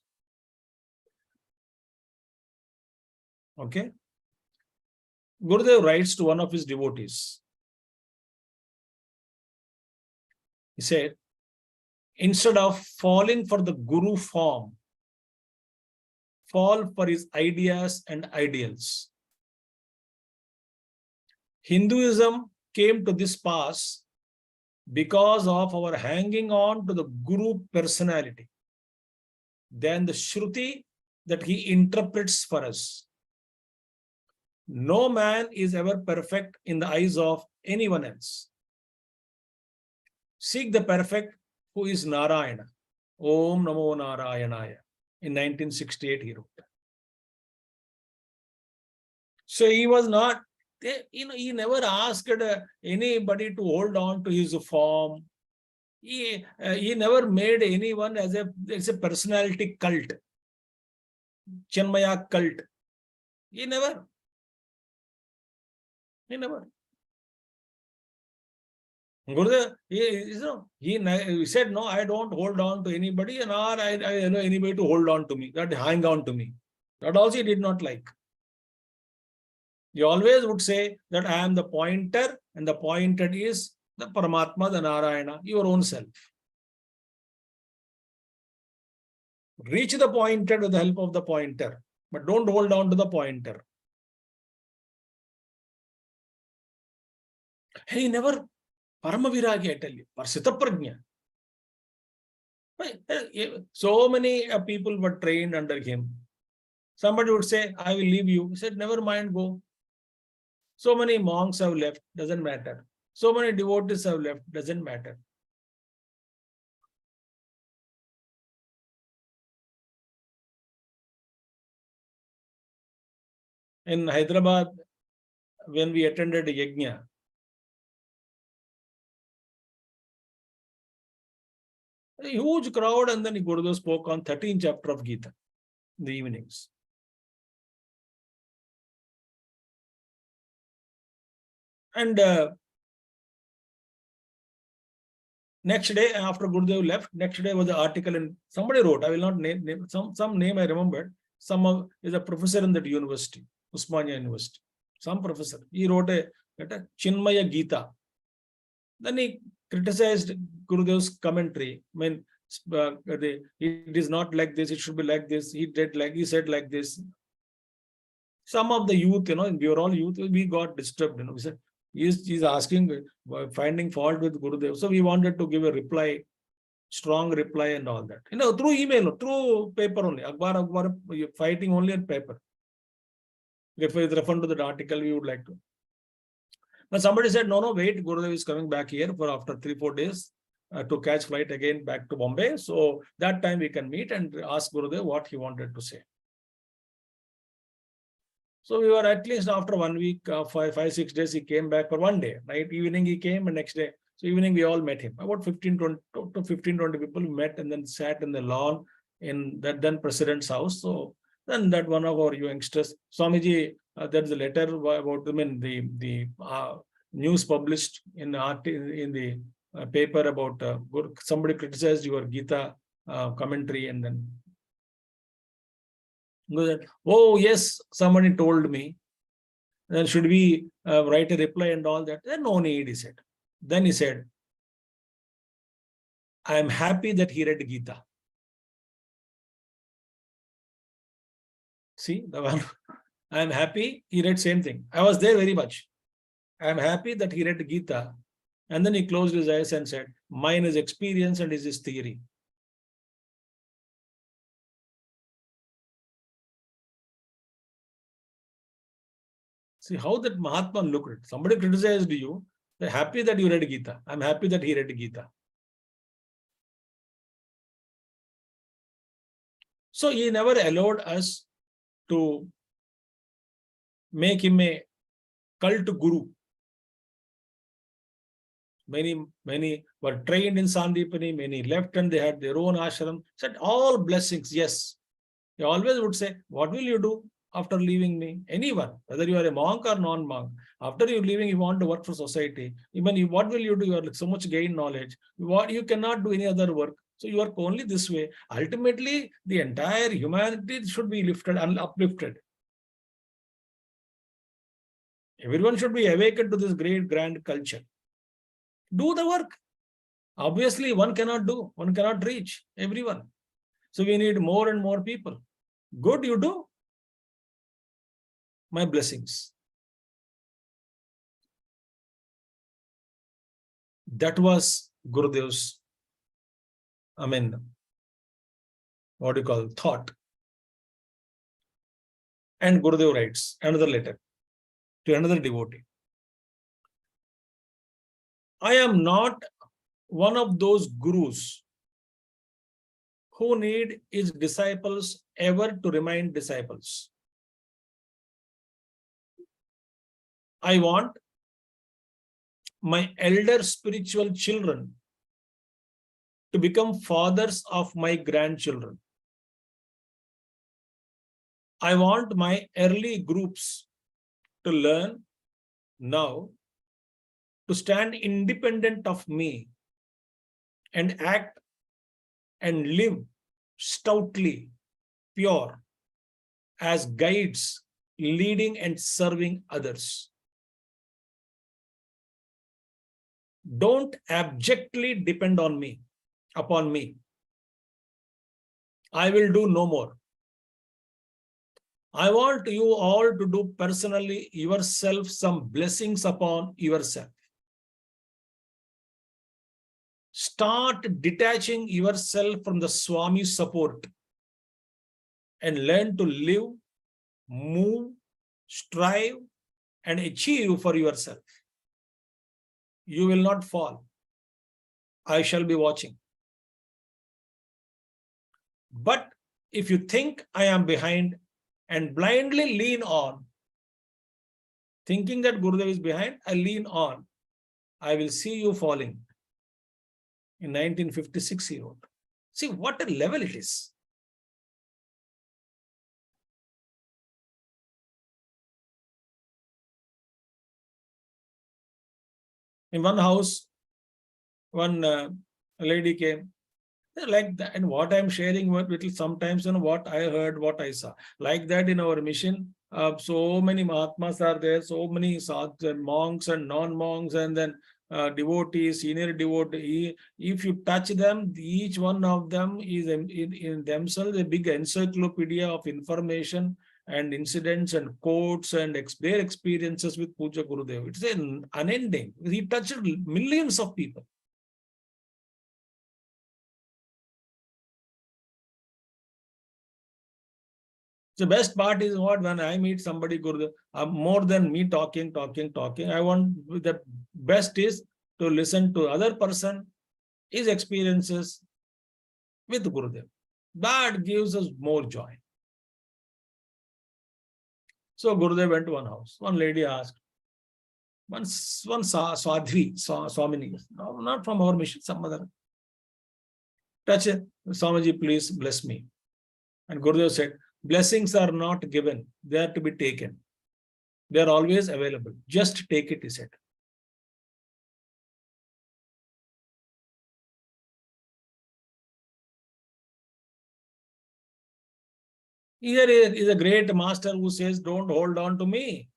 Okay. Gurudev writes to one of his devotees. He said, instead of falling for the Guru form, fall for his ideas and ideals. Hinduism came to this pass because of our hanging on to the Guru personality, then the Shruti that he interprets for us. No man is ever perfect in the eyes of anyone else. Seek the perfect who is Narayana. Om Namo Narayanaya. In 1968 he wrote. So he was not, he never asked anybody to hold on to his form. He never made anyone as a personality cult. Chinmaya cult. He never. Gurudev, he said, no, I don't hold on to anybody, and I allow anybody to hold on to me, that hang on to me. That also he did not like. He always would say that I am the pointer, and the pointed is the Paramatma, the Narayana, your own self. Reach the pointer with the help of the pointer, but don't hold on to the pointer. He never, Paramaviragi, I tell you, Parsita Prajna. So many people were trained under him. Somebody would say, I will leave you. He said, never mind, go. So many monks have left, doesn't matter. So many devotees have left, doesn't matter. In Hyderabad, when we attended a yajna, A huge crowd, and then Gurudev spoke on 13th chapter of Gita in the evenings. And next day, after Gurudev left, next day was the article, and somebody wrote, I will not name some name I remembered. Is a professor in that university, Usmania University. Some professor. He wrote a Chinmaya Gita. Then he criticized Gurudev's commentary. I mean, it is not like this, it should be like this. He said like this. Some of the youth, we were all youth, we got disturbed. We said, he's asking, finding fault with Gurudev. So we wanted to give a reply, strong reply and all that. Through email, through paper only. Akbar, fighting only on paper. If we refer to that article, we would like to. But somebody said, no, wait, Gurudev is coming back here for after 3-4 days to catch flight again back to Bombay. So that time we can meet and ask Gurudev what he wanted to say. So we were at least after 1 week, 5-6 days, he came back for 1 day. Right? Evening he came and next day. So evening we all met him. About 15-20 people met and then sat in the lawn in that then president's house. So then that one of our youngsters, Swamiji, there's a letter about the news published in the paper about somebody criticized your Gita commentary, and then oh yes, somebody told me. Then should we write a reply and all that? Then no need, he said. Then he said, I am happy that he read Gita. See, the one, I am happy he read same thing. I was there very much. I am happy that he read Gita. And then he closed his eyes and said, mine is experience and his theory. See how that Mahatma looked at it. Somebody criticized you. They're happy that you read Gita. I'm happy that he read Gita. So he never allowed us to make him a cult guru. Many were trained in Sandipani, many left and they had their own ashram. Said all blessings, yes. He always would say, what will you do after leaving me? Anyone, whether you are a monk or non-monk, after you leaving, you want to work for society. Even what will you do? You are so much gain knowledge. You cannot do any other work. So you work only this way. Ultimately, the entire humanity should be lifted and uplifted. Everyone should be awakened to this great grand culture. Do the work. Obviously, one cannot reach everyone. So we need more and more people. Good, you do. My blessings. That was Gurudev's, thought. And Gurudev writes another letter to another devotee. I am not one of those gurus who need his disciples ever to remain disciples. I want my elder spiritual children to become fathers of my grandchildren. I want my early groups to learn now to stand independent of me and act and live stoutly, pure, as guides, leading and serving others. Don't abjectly depend on me, upon me. I will do no more. I want you all to do personally yourself some blessings upon yourself. Start detaching yourself from the Swami's support and learn to live, move, strive, and achieve for yourself. You will not fall. I shall be watching. But if you think I am behind and blindly lean on, thinking that Gurudev is behind, I lean on, I will see you falling. In 1956, he wrote. See what a level it is. In one house, one lady came like that, and what I'm sharing with sometimes and what I heard, what I saw. Like that in our mission, so many Mahatmas are there, so many sadhus and monks and non-monks, and then devotees, senior devotee. If you touch them, each one of them is in themselves a big encyclopedia of information and incidents and quotes and their experiences with Pujya Gurudev. It's unending. He touched millions of people. The best part is what, when I meet somebody, Gurudev, more than me talking, I want, the best is to listen to other person, his experiences with Gurudev. That gives us more joy. So Gurudev went to one house. One lady asked, one Swadhi, Swamini, not from our mission, some other. Touch it. Swamiji, please bless me. And Gurudev said, blessings are not given, they are to be taken. They are always available. Just take it, he said. Here is a great master who says, don't hold on to me.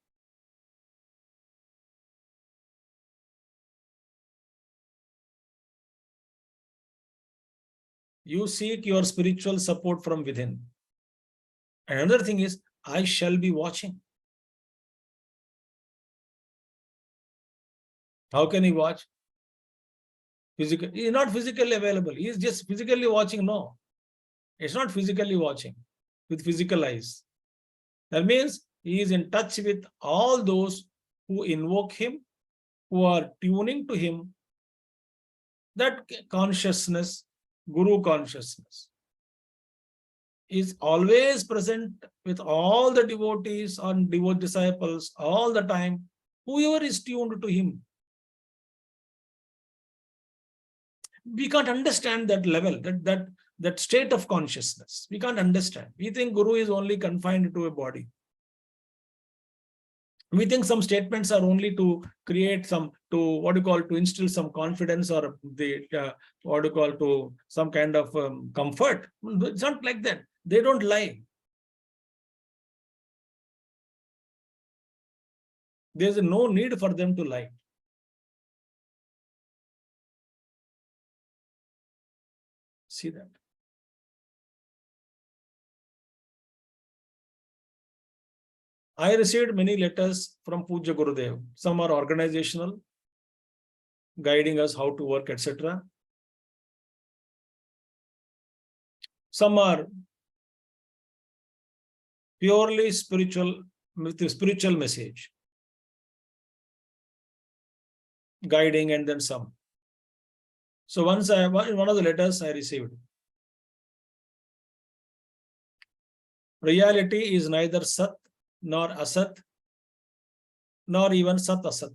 You seek your spiritual support from within. Another thing is, I shall be watching. How can he watch? He is not physically available. He is just physically watching. No, it's not physically watching with physical eyes. That means he is in touch with all those who invoke him, who are tuning to him. That consciousness, Guru consciousness, is always present with all the devotees and disciples all the time, whoever is tuned to him. We can't understand that level, that state of consciousness. We can't understand. We think Guru is only confined to a body. We think some statements are only to create some, to instill some confidence, or to some kind of comfort. It's not like that. They don't lie. There's no need for them to lie. See that. I received many letters from Pujya Gurudev. Some are organizational, guiding us how to work, etc. Some are purely spiritual, with a spiritual message, guiding, and then some. So one of the letters I received. Reality is neither Sat nor Asat, nor even Sat Asat.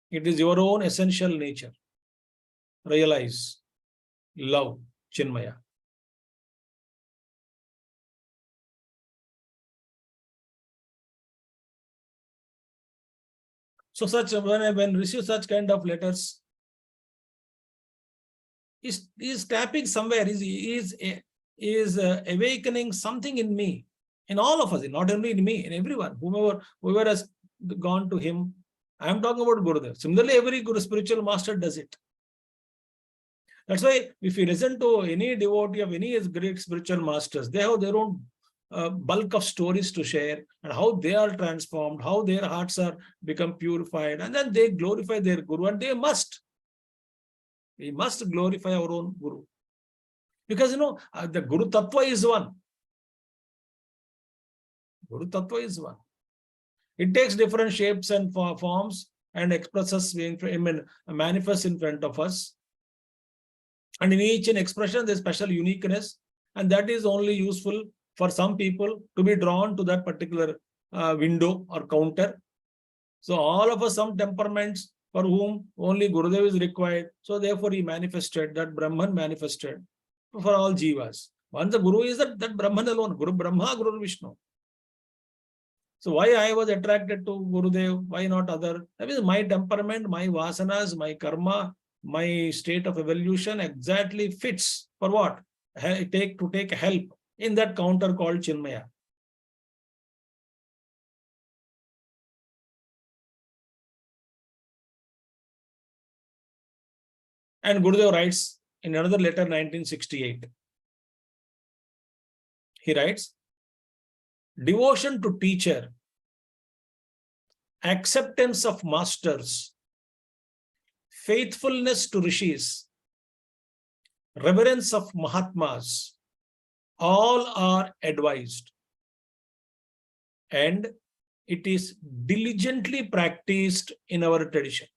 It is your own essential nature. Realize, love, Chinmaya. So when I receive such kind of letters, is tapping somewhere, is awakening something in me, in all of us, not only in me, in everyone, whoever has gone to him. I am talking about Gurudev. Similarly, every spiritual master does it. That's why if you listen to any devotee of any great spiritual masters, they have their own bulk of stories to share, and how they are transformed, how their hearts are become purified, and then they glorify their Guru, and they must. We must glorify our own Guru. Because, the Guru Tattva is one. Guru Tattva is one. It takes different shapes and forms and expresses, manifests in front of us. And in each expression, there's special uniqueness. And that is only useful for some people to be drawn to that particular window or counter. So all of us, some temperaments for whom only Gurudev is required. So therefore he manifested, that Brahman manifested for all jivas. Once the Guru is that Brahman alone, Guru Brahma, Guru Vishnu. So why I was attracted to Gurudev, why not other? That is my temperament, my vasanas, my karma, my state of evolution exactly fits for what? To take help in that counter called Chinmaya. And Gurudev writes in another letter, 1968. He writes, devotion to teacher, acceptance of masters, faithfulness to rishis, reverence of Mahatmas, all are advised. And it is diligently practiced in our tradition.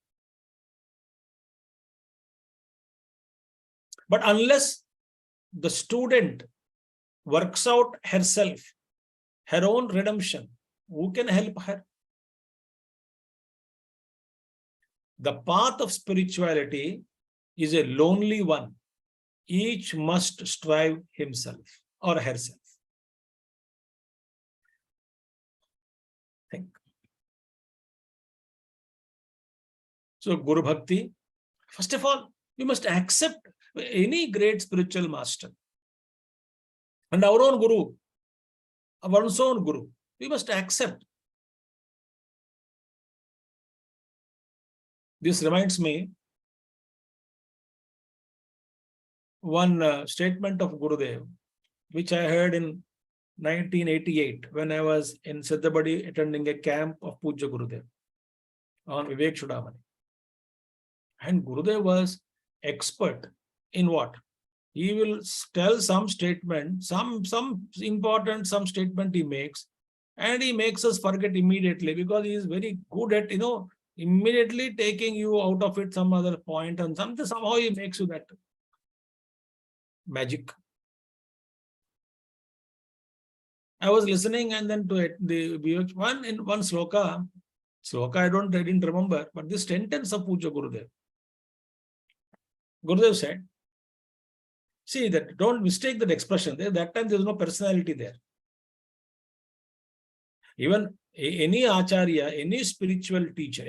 But unless the student works out herself, her own redemption, who can help her? The path of spirituality is a lonely one. Each must strive himself or herself. Think. So Guru Bhakti, first of all, we must accept any great spiritual master. And our own Guru, one's own Guru, we must accept. This reminds me one statement of Gurudev, which I heard in 1988 when I was in Siddhabadi attending a camp of Pujya Gurudev on Vivek Chudamani. And Gurudev was expert in what? He will tell some statement, some important statement he makes, and he makes us forget immediately because he is very good at, immediately taking you out of it some other point and somehow he makes you that magic. I was listening and then to it, one sloka I didn't remember, but this sentence of Pujya Gurudev. Gurudev said, see that, don't mistake that expression. That time there's no personality there. Even any acharya, any spiritual teacher,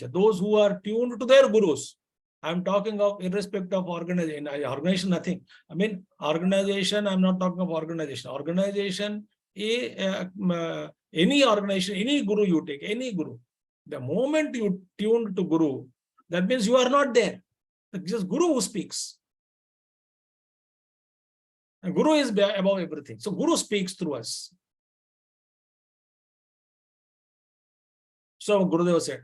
those who are tuned to their gurus, I'm talking of irrespective of organization. Organization, nothing. I mean, organization, I'm not talking of organization. Organization, any organization, any guru you take, any guru. The moment you tune to guru, that means you are not there. It's just guru who speaks. And guru is above everything. So guru speaks through us. So Gurudev said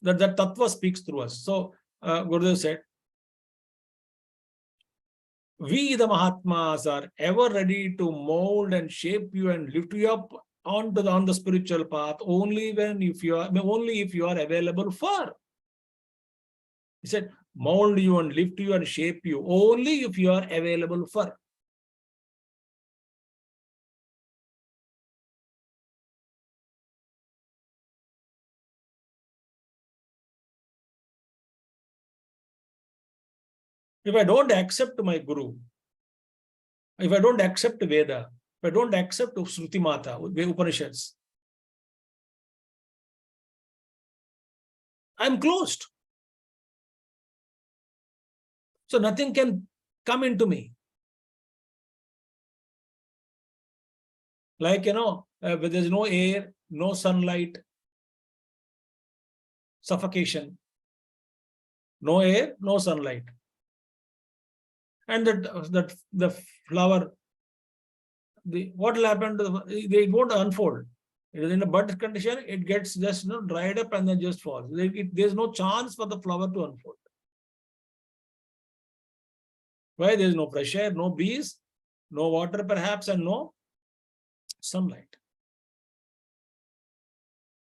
that tattva speaks through us. So Gurudev said, we the Mahatmas are ever ready to mold and shape you and lift you up on the spiritual path only if you are available for. He said, mold you and lift you and shape you only if you are available for. If I don't accept my Guru, if I don't accept Veda, if I don't accept Shruti Mata, Upanishads, I'm closed. So nothing can come into me. Like, where there's no air, no sunlight, suffocation. No air, no sunlight. And the flower, what will happen to it won't unfold. It is in a bud condition, it gets just dried up and then just falls. There's no chance for the flower to unfold. Why? There's no fresh air, no breeze, no water perhaps, and no sunlight.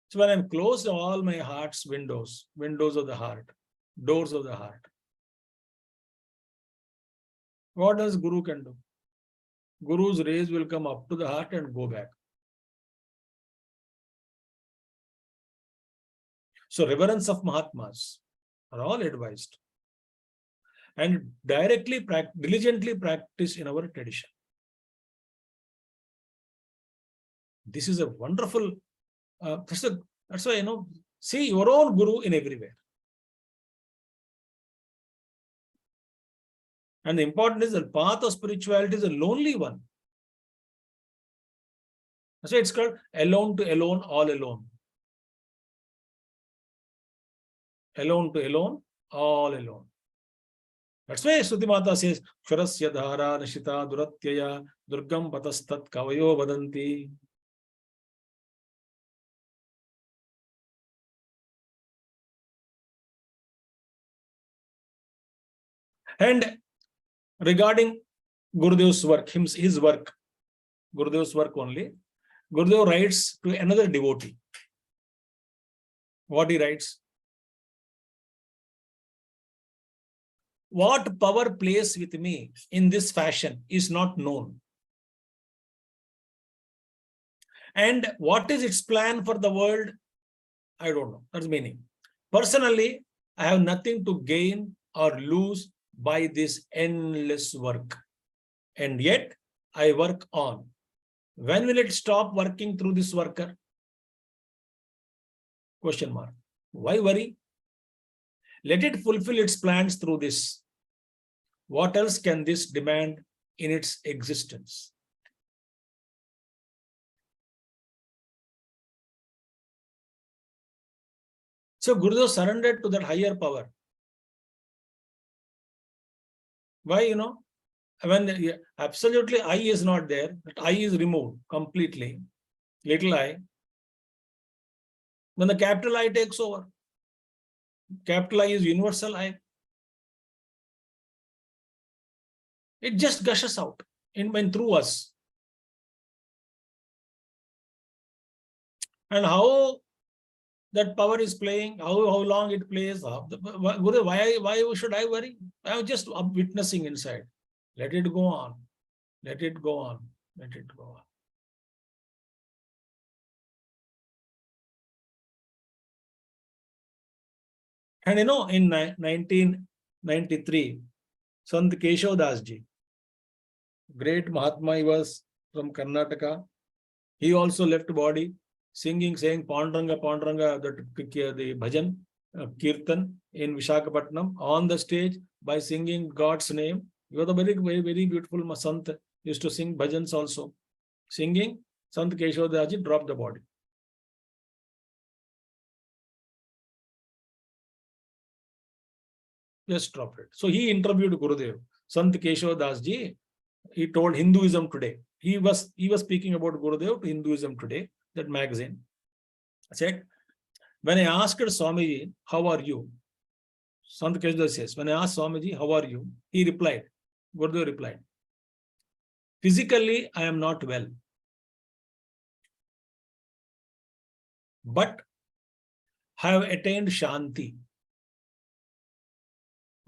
So when I'm closed all my heart's windows of the heart, doors of the heart, what does Guru can do? Guru's rays will come up to the heart and go back. So reverence of Mahatmas are all advised and directly, diligently practiced in our tradition. This is a wonderful, that's why, see your own Guru in everywhere. And the important is the path of spirituality is a lonely one. That's why it's called alone to alone, all alone. Alone to alone, all alone. That's why Shruti Mata says, Kshurasya dhara nishita duratyaya durgam patastat kavayo vadanti. And regarding Gurudev's work, his work, Gurudev's work only, Gurudev writes to another devotee. What he writes? What power plays with me in this fashion is not known. And what is its plan for the world? I don't know. That's meaning. Personally, I have nothing to gain or lose by this endless work. And yet, I work on. When will it stop working through this worker? Question mark. Why worry? Let it fulfill its plans through this. What else can this demand in its existence? So Gurudev surrendered to that higher power. Why, when absolutely I is not there, that I is removed completely, little I, then the capital I takes over. Capital I is universal I. It just gushes out in through us. And how that power is playing, how long it plays, why should I worry? I'm just witnessing inside. Let it go on. Let it go on. Let it go on. And in 1993, Sant Keshav Das Ji, great Mahatma, he was from Karnataka. He also left body, singing, saying Panduranga, Panduranga, the bhajan, kirtan in Visakhapatnam on the stage by singing God's name. He was a very, very, very beautiful Sant, used to sing bhajans also. Singing, Sant Keshav Das Ji dropped the body. Just dropped it. So he interviewed Gurudev. Sant Keshav Das Ji, he told Hinduism Today. He was speaking about Gurudev to Hinduism Today, that magazine. I said, when I asked Swamiji, how are you? Sant Keshav Das says, when I asked Swamiji, how are you? He replied, Gurudev replied, physically, I am not well. But I have attained Shanti.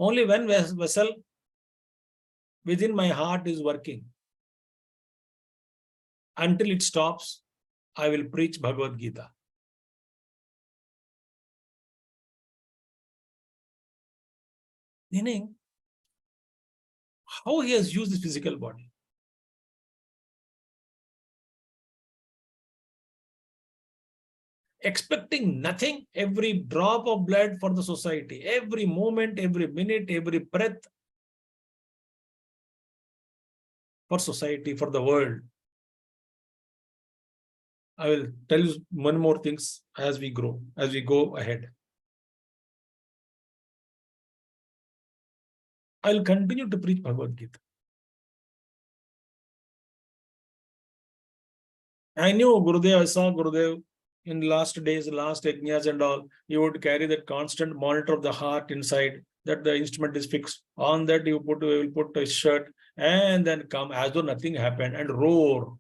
Only when vessel within my heart is working. Until it stops, I will preach Bhagavad Gita. Meaning, how he has used his physical body. Expecting nothing, every drop of blood for the society, every moment, every minute, every breath for society, for the world. I will tell you one more things as we grow, as we go ahead. I'll continue to preach Bhagavad Gita. I knew Gurudev, I saw Gurudev in the last days, last yajnas and all. He would carry that constant monitor of the heart inside, that the instrument is fixed. On that, you will put a shirt and then come as though nothing happened and roar.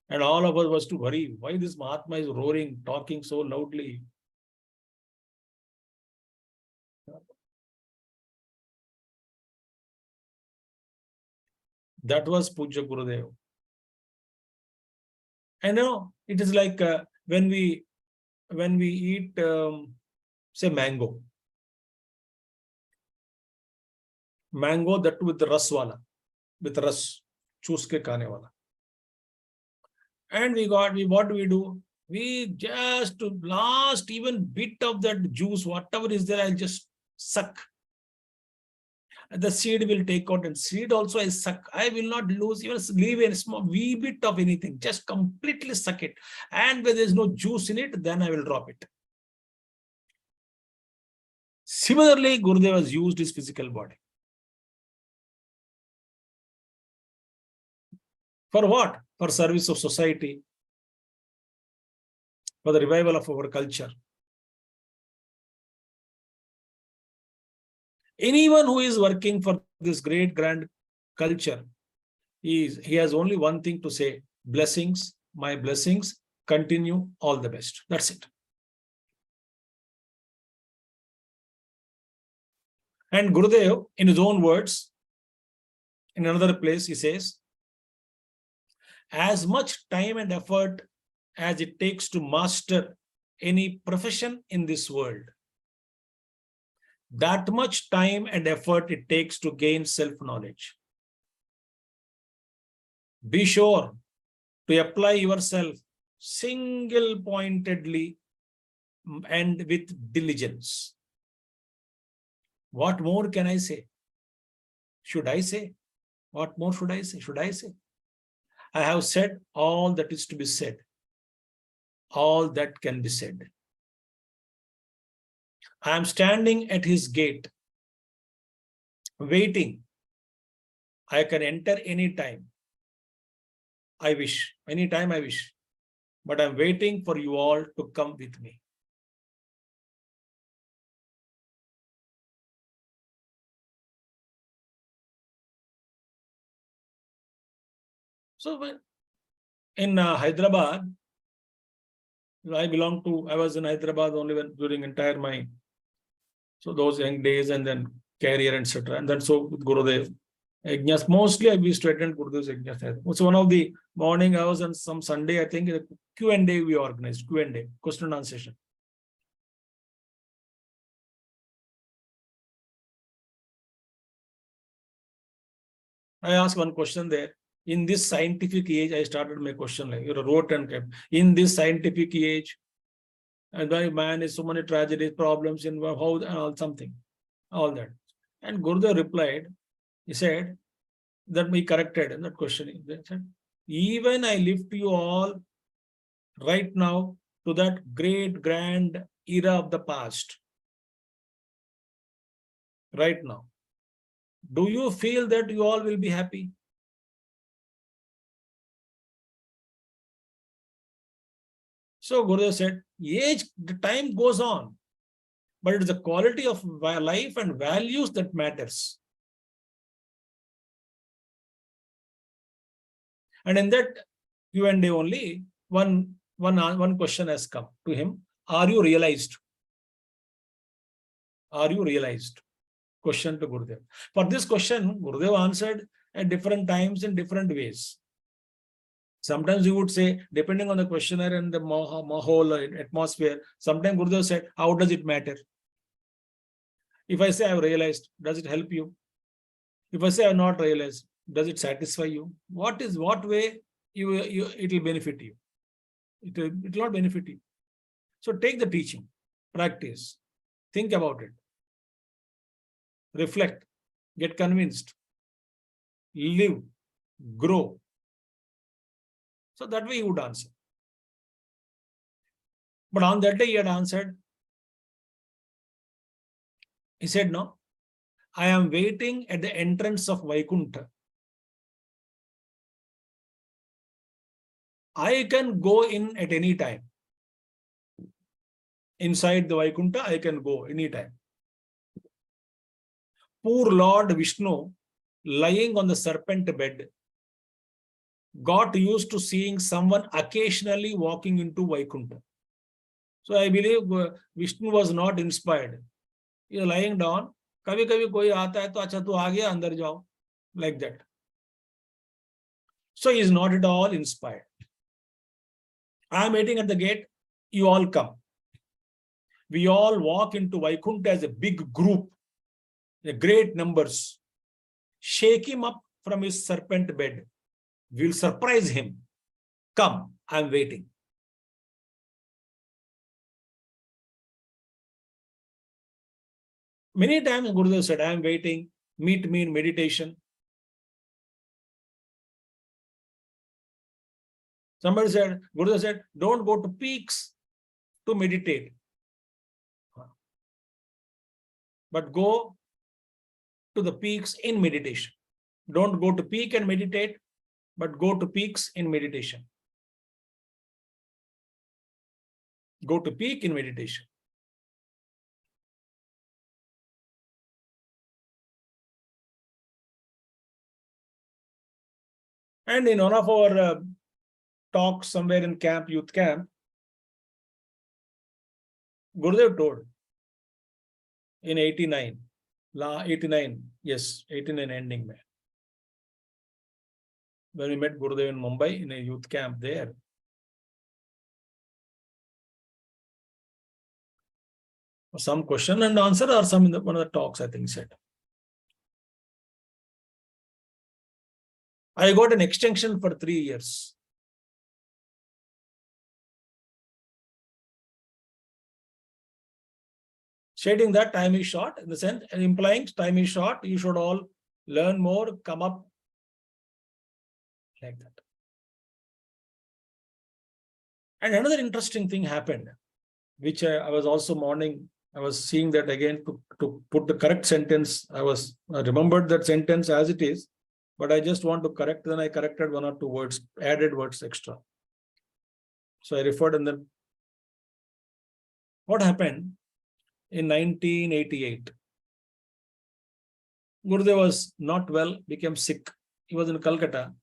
And all of us was to worry, why this Mahatma is roaring, talking so loudly. That was Pujya Gurudev. And it is like when we when we eat, say, mango, that with the ras wala, with ras, choose ke khane wala. And what do we do? We just last even bit of that juice, whatever is there, I'll just suck. The seed will take out, and seed also I suck. I will not lose, even leave a small wee bit of anything, just completely suck it. And when there's no juice in it, then I will drop it. Similarly, Gurudev has used his physical body. For what? For service of society, for the revival of our culture. Anyone who is working for this great grand culture, he has only one thing to say: blessings, my blessings, continue, all the best. That's it. And Gurudev, in his own words, in another place, he says, as much time and effort as it takes to master any profession in this world, that much time and effort it takes to gain self-knowledge. Be sure to apply yourself single-pointedly and with diligence. What more can I say? Should I say? What more should I say? Should I say? I have said all that is to be said, all that can be said. I am standing at his gate, waiting. I can enter any time I wish, anytime I wish. But I'm waiting for you all to come with me. So in Hyderabad, I was in Hyderabad only during entire my, so those young days and then career, etc. And then so with Gurudev, Yajnas, mostly I used to attend Gurudev's Yajnas. So one of the morning hours on some Sunday, I think Q&A we organized, Q&A, question and answer session. I asked one question there. In this scientific age, I started my question like, you wrote and kept. In this scientific age, and why man is so many tragedies, problems in how and all something, all that. And Gurudev replied, he said, that we corrected in that question. He said, even I lift you all right now to that great grand era of the past. Right now. Do you feel that you all will be happy? So Gurudev said, age, the time goes on, but it is the quality of life and values that matters. And in that Q&A only, one question has come to him. Are you realized? Are you realized? Question to Gurudev. For this question, Gurudev answered at different times in different ways. Sometimes you would say, depending on the questionnaire and the whole atmosphere, sometimes Gurudev said, how does it matter? If I say I have realized, does it help you? If I say I have not realized, does it satisfy you? What way it will benefit you? It will not benefit you. So take the teaching, practice, think about it, reflect, get convinced, live, grow. So that way he would answer. But on that day he had answered. He said, no, I am waiting at the entrance of Vaikuntha. I can go in at any time. Inside the Vaikuntha, I can go anytime. Poor Lord Vishnu, lying on the serpent bed, got used to seeing someone occasionally walking into Vaikuntha. So I believe Vishnu was not inspired. He is lying down. Kabhi koi aata hai to acha tu aa gaya andar jao. Like that. So he is not at all inspired. I am waiting at the gate. You all come. we all walk into Vaikuntha as a big group, a great numbers. Shake him up from his serpent bed. We'll surprise him. Come, I'm waiting. Many times Gurudev said, I am waiting, meet me in meditation. Somebody said, Gurudev said, don't go to peaks to meditate, but go to the peaks in meditation. Don't go to peak and meditate, but go to peaks in meditation. Go to peak in meditation. And in one of our talks somewhere in camp, youth camp, Gurudev told in 89, 89 ending, mein, when we met Gurudev in Mumbai in a youth camp there. Some question and answer or some in one of the talks, I think said. I got an extension for 3 years. Stating that time is short, in the sense, and implying time is short, you should all learn more, come up like that. And another interesting thing happened, which I was also morning, I was seeing that again to put the correct sentence. I remembered that sentence as it is, but I just want to correct, then I corrected 1 or 2 words, added words extra. So I referred, and then what happened in 1988? Gurudev was not well, became sick. He was in Calcutta.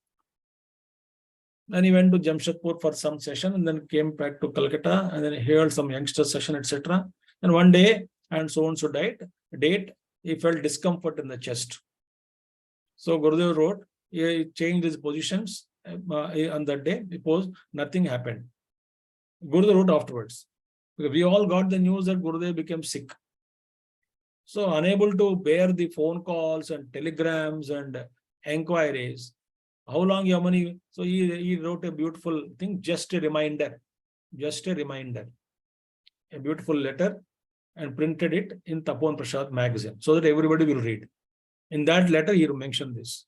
Then he went to Jamshedpur for some session and then came back to Calcutta and then he held some youngster session, etc. And one day, and so and so date, he felt discomfort in the chest. So Gurudev wrote, he changed his positions on that day, because nothing happened. Gurudev wrote afterwards, because we all got the news that Gurudev became sick. So unable to bear the phone calls and telegrams and enquiries, how long Yamani? So he wrote a beautiful thing, just a reminder, a beautiful letter, and printed it in Tapon Prasad magazine so that everybody will read. In that letter, he mentioned this.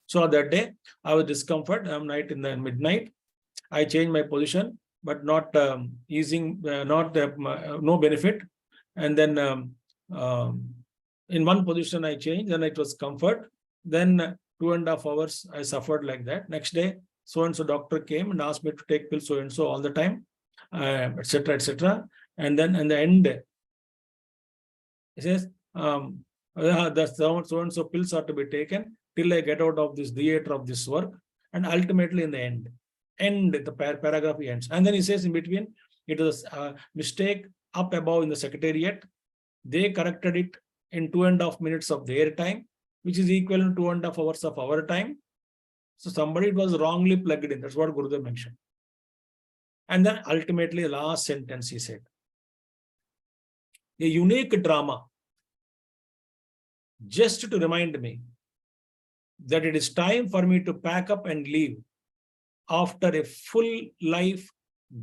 So that day, I was discomfort. Night in the midnight, I changed my position, but not no benefit. And then in one position I changed, then it was comfort. Then 2.5 hours I suffered like that. Next day, so and so doctor came and asked me to take pills so and so all the time, etc., etc. And then in the end, he says, the so and so pills are to be taken till I get out of this theater of this work. And ultimately, in the end, the paragraph ends. And then he says in between, it was a mistake up above in the secretariat. They corrected it in 2.5 minutes of their time, which is equal to 2.5 hours of our time. So somebody was wrongly plugged in. That's what Gurudev mentioned. And then ultimately, the last sentence he said, a unique drama, just to remind me that it is time for me to pack up and leave after a full life,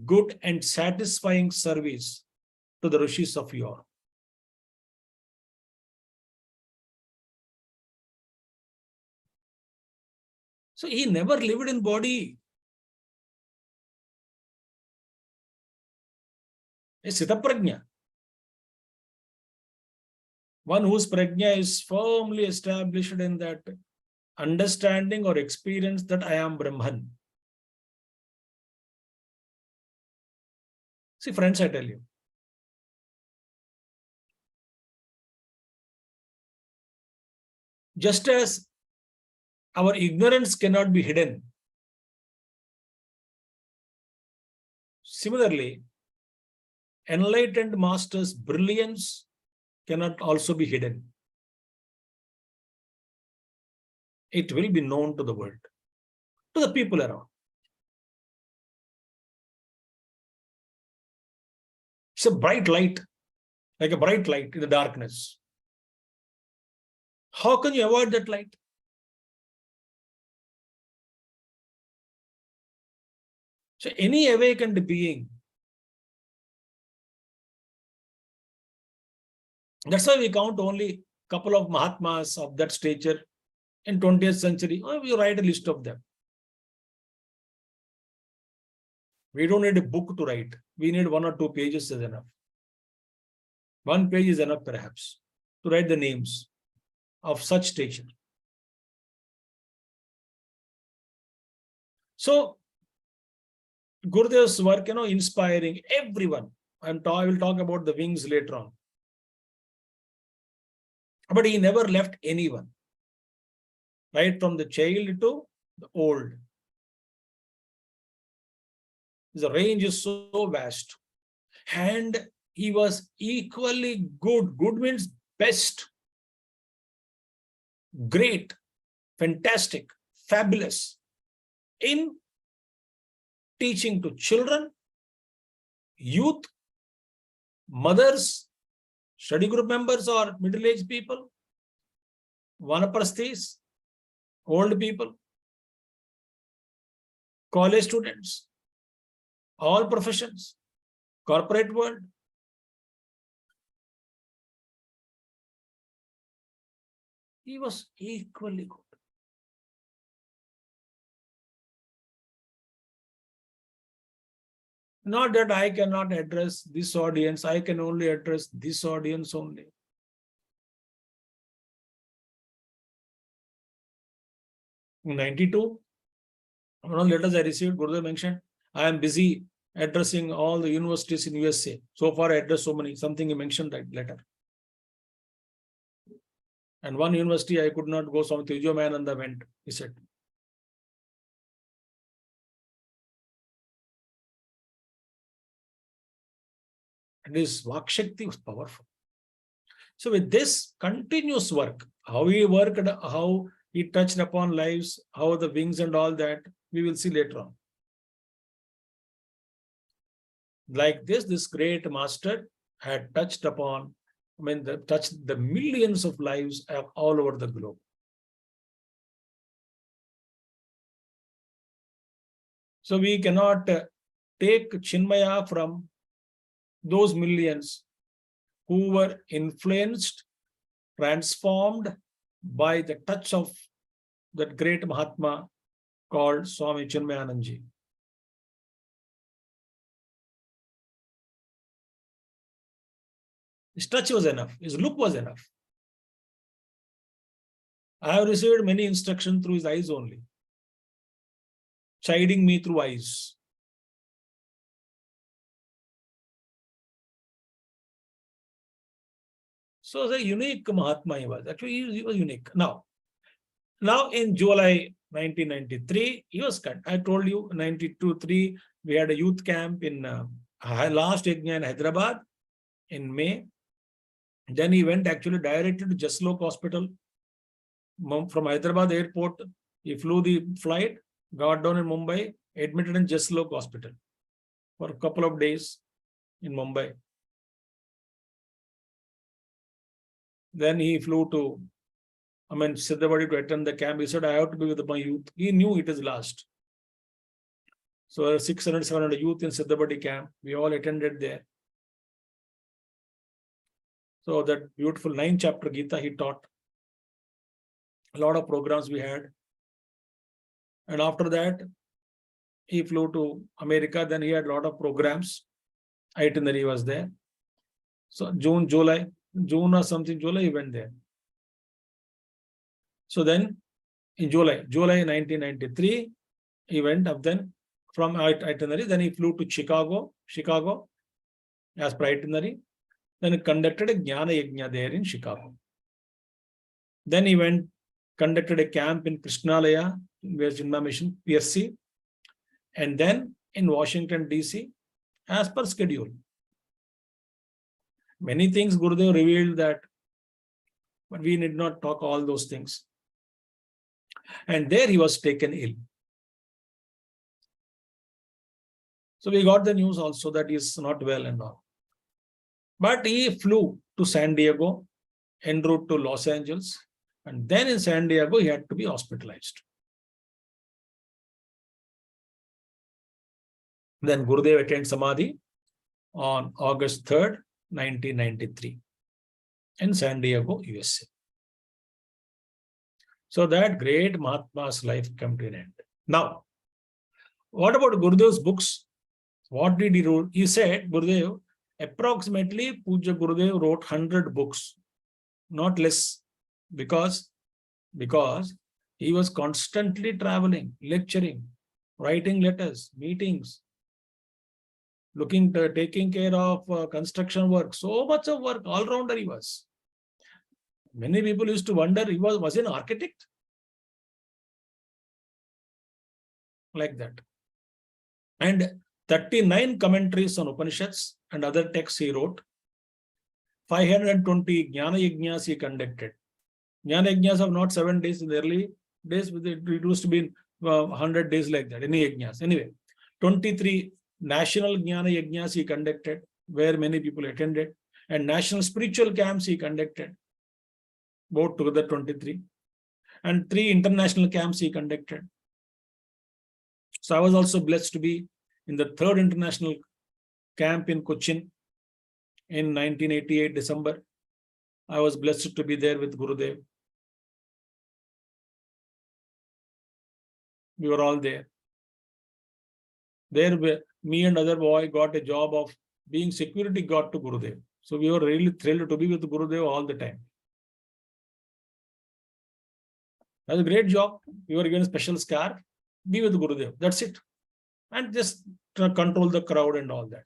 good and satisfying service to the Rishis of yore. So he never lived in body. A Sitaprajna. One whose prajna is firmly established in that understanding or experience that I am Brahman. See, friends, I tell you, just as our ignorance cannot be hidden, similarly, enlightened master's brilliance cannot also be hidden. It will be known to the world, to the people around. It's a bright light, like a bright light in the darkness. How can you avoid that light? So any awakened being, that's why we count only a couple of Mahatmas of that stature in 20th century. Oh, we write a list of them. We don't need a book to write. We need 1 or 2 pages is enough. 1 page is enough perhaps to write the names of such stature. So Gurudev's work, inspiring everyone. I will talk about the wings later on. But he never left anyone, right from the child to the old. The range is so vast. And he was equally good. Good means best, great, fantastic, fabulous in teaching to children, youth, mothers, study group members or middle-aged people, vanaprasthis, old people, college students, all professions, corporate world. He was equally good. Not that I cannot address this audience, I can only address this audience only. In 92, one of the letters I received, Gurudev mentioned, I am busy addressing all the universities in USA. So far I addressed so many, something he mentioned that letter. And one university I could not go, Swami Chinmayananda went, he said. And his Vakshakti was powerful. So with this continuous work, how he worked, how he touched upon lives, how the wings and all that, we will see later on. Like this great master had touched upon, touched the millions of lives all over the globe. So we cannot take Chinmaya from those millions who were influenced, transformed by the touch of that great Mahatma called Swami Chinmayananda. His touch was enough. His look was enough. I have received many instructions through his eyes only, chiding me through eyes. So the unique Mahatma he was. Actually, he was unique. Now in July 1993, he was cut. I told you, 92-3, we had a youth camp in last Yajna in Hyderabad in May. Then he went actually directed to Jaslok Hospital. From Hyderabad airport, he flew the flight, got down in Mumbai, admitted in Jaslok Hospital for a couple of days in Mumbai. Then he flew to Siddhabadi to attend the camp. He said, I have to be with my youth. He knew it is last. So 600, 700 youth in Siddhabadi camp. We all attended there. So that beautiful 9-chapter Gita he taught. A lot of programs we had. And after that, he flew to America. Then he had a lot of programs. Itinerary was there. So June or something, July, he went there. So then in July 1993, he went up then from itinerary. Then he flew to Chicago as per itinerary. Then he conducted a Jnana Yajna there in Chicago. Then he conducted a camp in Krishnalaya, where Chinmaya Mission, PSC. And then in Washington, D.C., as per schedule. Many things Gurudev revealed that, but we need not talk all those things. And there he was taken ill. So we got the news also that he is not well and all. But he flew to San Diego, en route to Los Angeles, and then in San Diego, he had to be hospitalized. Then Gurudev attained Samadhi on August 3rd, 1993 in San Diego, USA. So that great Mahatma's life came to an end. Now, what about Gurudev's books? What did he write? He said, Gurudev, approximately Pujya Gurudev wrote 100 books, not less, because he was constantly traveling, lecturing, writing letters, meetings, taking care of construction work, so much of work, all-rounder he was. Many people used to wonder, he was an architect? Like that. And 39 commentaries on Upanishads and other texts he wrote. 520 Jnana Yajnas he conducted. Jnana Yajnas of not 7 days in the early days, it used to be 100 days like that, any Yajnas. Anyway, 23 national Jnana Yajnas he conducted, where many people attended, and national spiritual camps he conducted, both together 23, and 3 international camps he conducted. So I was also blessed to be in the 3rd international camp in Cochin in 1988 December. I was blessed to be there with Gurudev. We were all there. There, me and other boy got a job of being security guard to Gurudev. So we were really thrilled to be with Gurudev all the time. That was a great job. We were given a special scarf. Be with Gurudev. That's it. And just control the crowd and all that.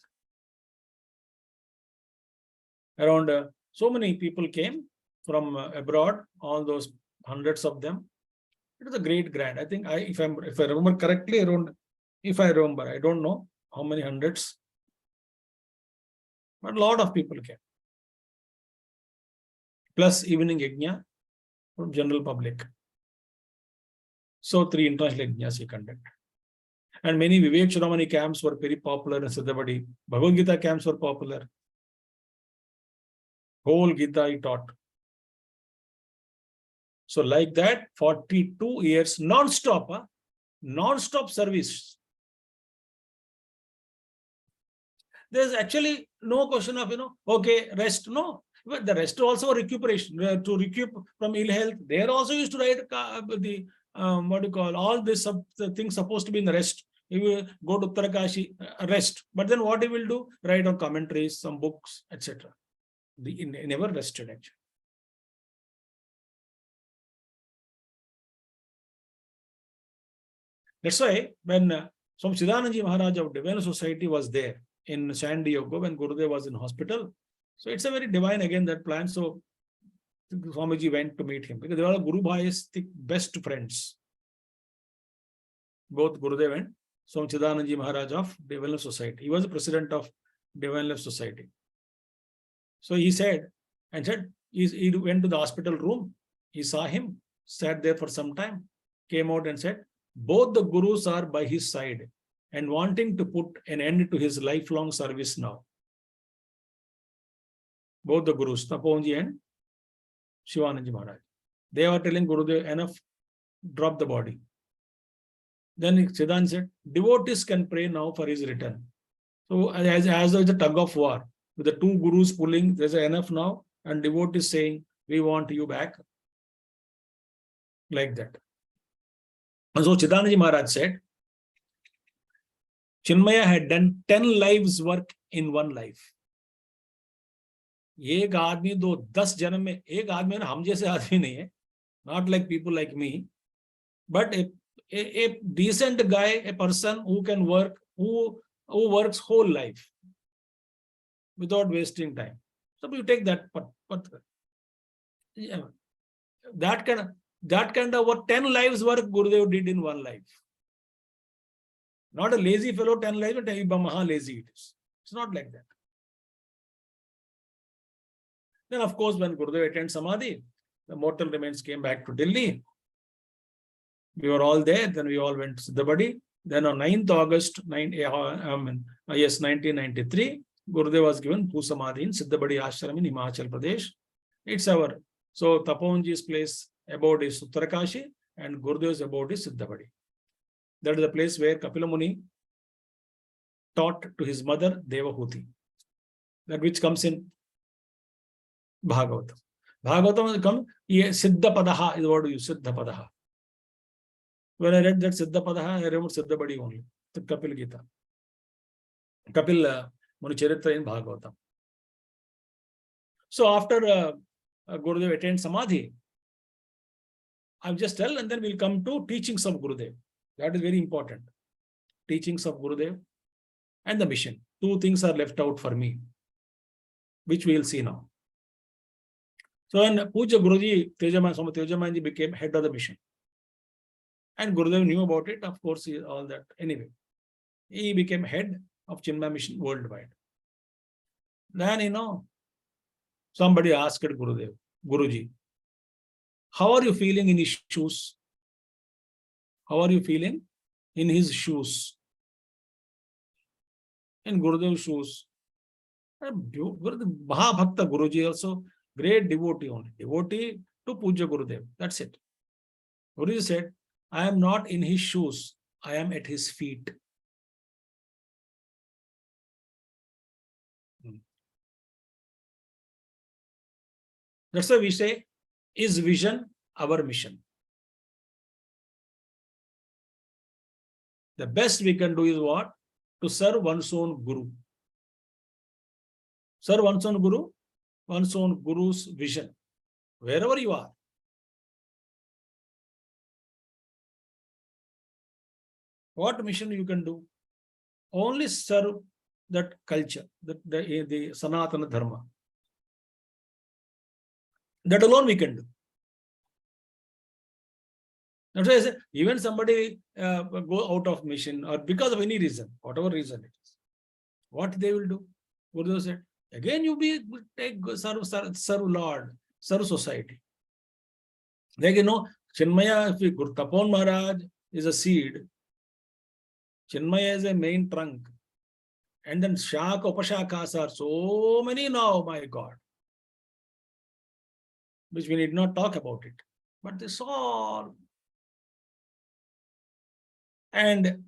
Around so many people came from abroad, all those hundreds of them. It was a great grand. I think if I remember correctly, I don't know how many hundreds, but a lot of people came. Plus evening yajna from general public. So 3 international yajnas he conducted. And many Vivek Chudamani camps were very popular in Siddhabadi. Bhagavad Gita camps were popular. Whole Gita he taught. So like that, 42 years non-stop, non-stop service. There's actually no question of, okay, rest. No, but the rest also recuperation, to recoup from ill health. They also used to write the, all this things supposed to be in the rest. He will go to Uttarakashi, rest. But then what he will do? Write on commentaries, some books, etc. He never rested actually. That's why when Swami Chidrupananda Maharaj of Divine Society was there in San Diego when Gurudev was in hospital, so it's a very divine again that plan. So Swamiji went to meet him because they were Guru Bhai's best friends. Both Gurudev and Swami Chidrupananda Maharaj of Divine Life Society. He was the president of Divine Life Society. So he said, he went to the hospital room. He saw him, sat there for some time, came out and said, both the Gurus are by his side and wanting to put an end to his lifelong service now. Both the Gurus, Taponji and Shivananji Maharaj. They were telling Gurudev, enough, drop the body. Then Siddhan said, devotees can pray now for his return. So as there's a tug of war, with the 2 Gurus pulling, there's enough now, and devotees saying, we want you back. Like that. And so Chidrupananda Maharaj said, Chinmaya had done 10 lives work in one life. एक आदमी 10 जन्म में एक आदमी ना हम जैसे आदमी नहीं है, not like people like me, but a decent guy, a person who can work, who works whole life without wasting time. So you take that, but yeah, that kind of what 10 lives work Gurudev did in one life. Not a lazy fellow 10 lives, but how lazy it is. It's not like that. Then of course when Gurudev attained Samadhi, the mortal remains came back to Delhi. We were all there. Then we all went to Siddhabadi. Then on 9th August 1993, Gurudev was given Bhusamadhi in Siddhabadi Ashram in Himachal Pradesh. It's our, so Taponji's place abode is Uttarakashi and Gurudev's abode is Siddhabadi. That is the place where Kapila Muni taught to his mother Devahuti. That which comes in Bhagavatam. Bhagavatam will come, Siddhapadaha is the word used, Siddhapadaha. When I read that Siddhapadaha, I remember Siddhabadi only, the Kapil Gita. Kapil Muni Charitra in Bhagavatam. So after Gurudev attained Samadhi, I'll just tell and then we'll come to teachings of Gurudev. That is very important. Teachings of Gurudev and the mission. Two things are left out for me, which we will see now. So when Pujya Guruji, Swami Tejamanji became head of the mission. And Gurudev knew about it, of course, all that. Anyway, he became head of Chinmaya mission worldwide. Then, somebody asked Gurudev, Guruji, how are you feeling in his shoes? How are you feeling in his shoes? In Gurudev's shoes. Mahabhakta Guruji also, great devotee only. Devotee to Pujya Gurudev. That's it. Guruji said, I am not in his shoes. I am at his feet. That's why we say, is vision our mission? The best we can do is what? To serve one's own Guru. Serve one's own Guru, one's own Guru's vision. Wherever you are. What mission you can do? Only serve that culture, the Sanatana Dharma. That alone we can do. That's why I say, even somebody go out of mission or because of any reason, whatever reason it is, what they will do? Gurudev said, again you serve Lord, serve society. Like Chinmaya, Tapon Maharaj is a seed, Chinmaya is a main trunk, and then Shaka, Upashakas are so many now, my God, which we need not talk about it. But this all, and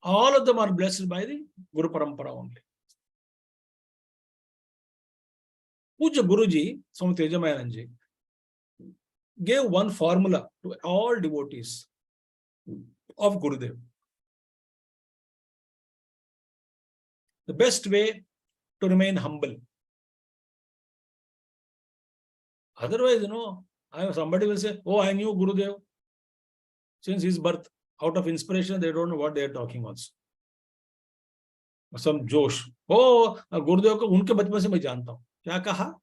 all of them are blessed by the Guru Parampara only. Pujya Guruji, Swami Chinmayananda, gave one formula to all devotees of Gurudev. The best way to remain humble. Otherwise, somebody will say, oh, I knew Gurudev since his birth. Out of inspiration, they don't know what they are talking also. Some Josh. Oh, Gurudev ko unke bachpan se main janta hu. Kya kaha?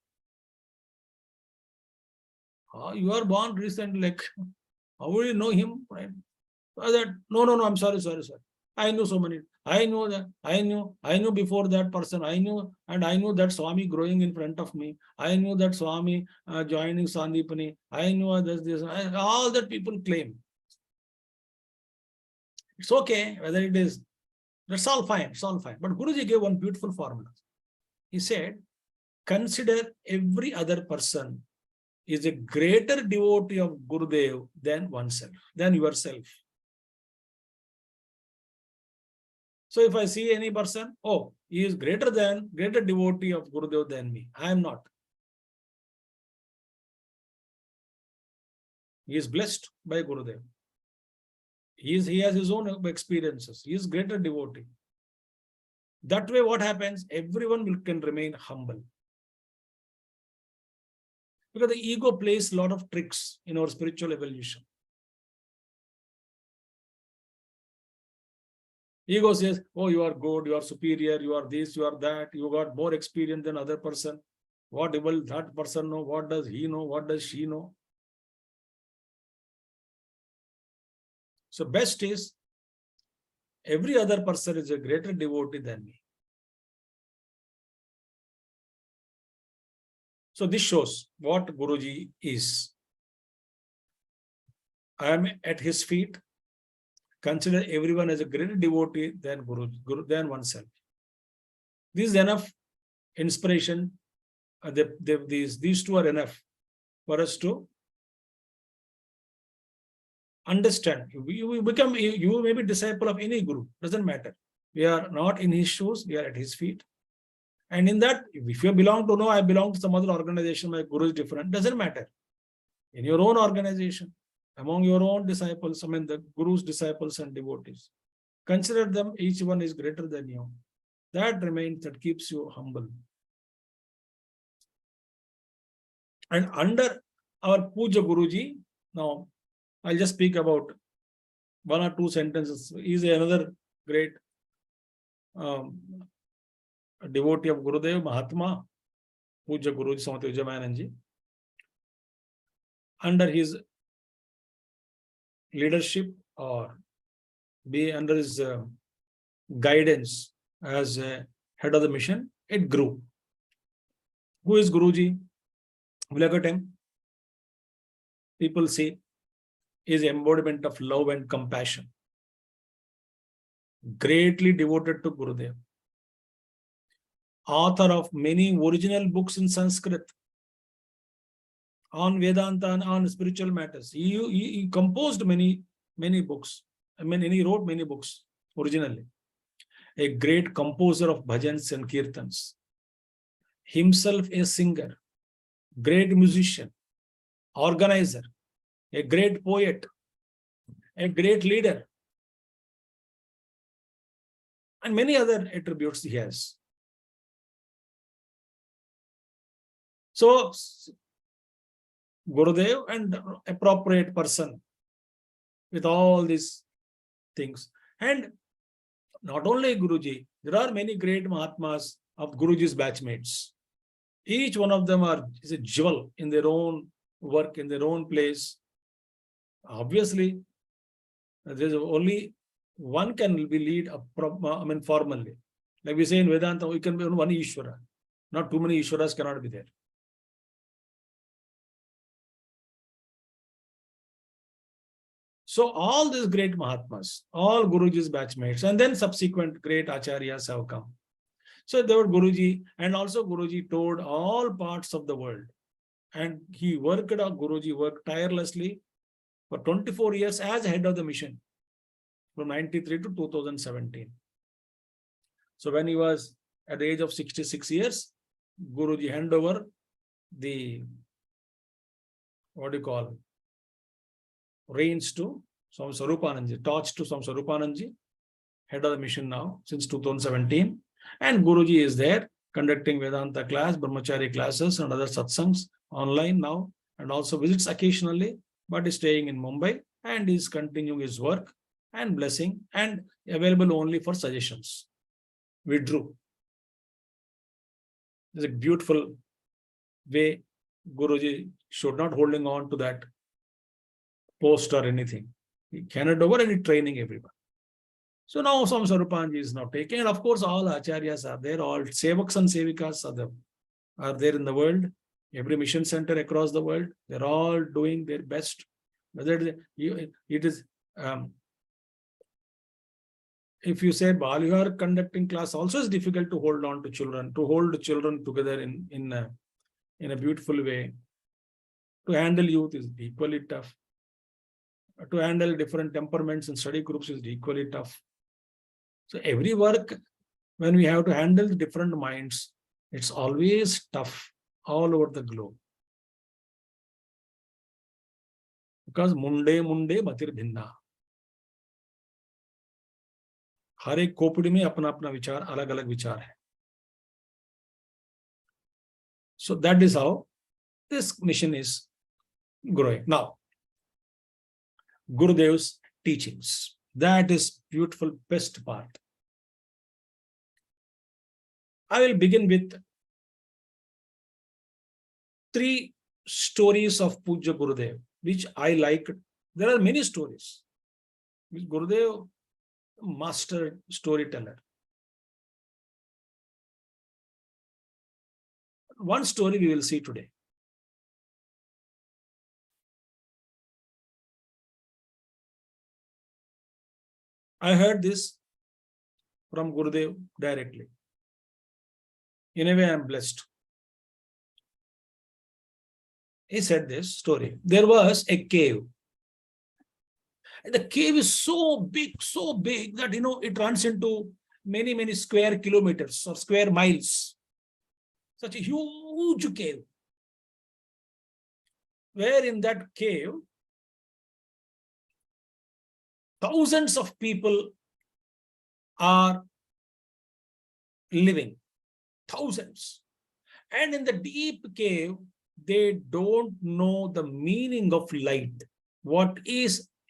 You are born recently, like, how will you know him? Right? That, no, I'm sorry. I knew so many. I know that. I knew before that person. I knew that Swami growing in front of me. I knew that Swami joining Sandipani. I knew this. All that people claim. It's okay whether it is. That's all fine. It's all fine. But Guruji gave one beautiful formula. He said, consider every other person is a greater devotee of Gurudev than oneself, than yourself. So if I see any person, oh, he is greater devotee of Gurudev than me. I am not. He is blessed by Gurudev. He has his own experiences. He is greater devotee. That way, what happens? Everyone can remain humble. Because the ego plays a lot of tricks in our spiritual evolution. Ego says, oh, you are good, you are superior, you are this, you are that, you got more experience than other person. What will that person know? What does he know? What does she know? So best is, every other person is a greater devotee than me. So this shows what Guruji is. I am at his feet. Consider everyone as a greater devotee than than oneself. This is enough inspiration. These two are enough for us to understand. You may be disciple of any guru, doesn't matter. We are not in his shoes, we are at his feet. And in that, if you belong to, no, I belong to some other organization, my guru is different, doesn't matter. In your own organization, among your own disciples, the guru's disciples and devotees, consider them, each one is greater than you. That remains, that keeps you humble. And under our Pujya Guruji, now I'll just speak about one or two sentences. He is another great devotee of Gurudev, Mahatma, Pujya Guruji, Swami Chinmayananda. Under his leadership or be under his guidance as head of the mission, it grew. Who is Guruji? Look at him. People say he is embodiment of love and compassion. Greatly devoted to Gurudev. Author of many original books in Sanskrit on Vedanta and on spiritual matters. He composed many books. He wrote many books originally. A great composer of bhajans and kirtans. Himself a singer, great musician, organizer, a great poet, a great leader, and many other attributes he has. So, Gurudev and appropriate person with all these things. And not only Guruji, there are many great Mahatmas of Guruji's batchmates. Each one of them is a jewel in their own work, in their own place. Obviously, there's only one can be lead formally. Like we say in Vedanta, we can be one Ishvara. Not too many Ishvaras cannot be there. So all these great Mahatmas, all Guruji's batchmates, and then subsequent great Acharyas have come. So there were Guruji, and also Guruji toured all parts of the world. And Guruji worked tirelessly for 24 years as head of the mission, from 93 to 2017. So when he was at the age of 66 years, Guruji handed over the, reins to Swami Swarupananda, torch to Swami Swarupananda, head of the mission now since 2017. And Guruji is there conducting Vedanta class, Brahmachari classes and other satsangs online now, and also visits occasionally, but is staying in Mumbai and is continuing his work and blessing and available only for suggestions. Withdrew. There's a beautiful way Guruji should not holding on to that post or anything. He handed over any training everyone. So now Swami Swarupananda is now taking, and of course all acharyas are there, all sevaks and sevikas are there in the world, every mission center across the world, they're all doing their best. Whether it is, if you say while you are conducting class, also it's difficult to hold on to children, to hold children together in a beautiful way. To handle youth is equally tough. To handle different temperaments and study groups is equally tough. So every work, when we have to handle different minds, it's always tough all over the globe. Because munde matir bhinna. हर एक खोपड़ी में अपना अपना विचार, अलग अलग विचार है. So that is how this mission is growing. Now, Gurudev's teachings. That is beautiful, best part. I will begin with 3 stories of Pujya Gurudev, which I like. There are many stories. Gurudev, master storyteller. One story we will see today. I heard this from Gurudev directly. In a way, I am blessed. He said this story. There was a cave. And the cave is so big that, it runs into many, many square kilometers or square miles. Such a huge cave. Where in that cave, thousands of people are living. Thousands. And in the deep cave, they don't know the meaning of light.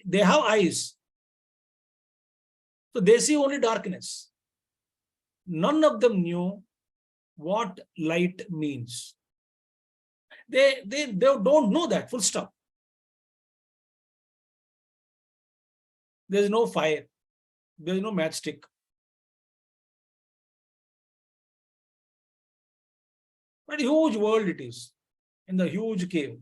They have eyes. So they see only darkness. None of them knew what light means. They don't know that, full stop. There is no fire. There is no matchstick. But a huge world it is, in the huge cave.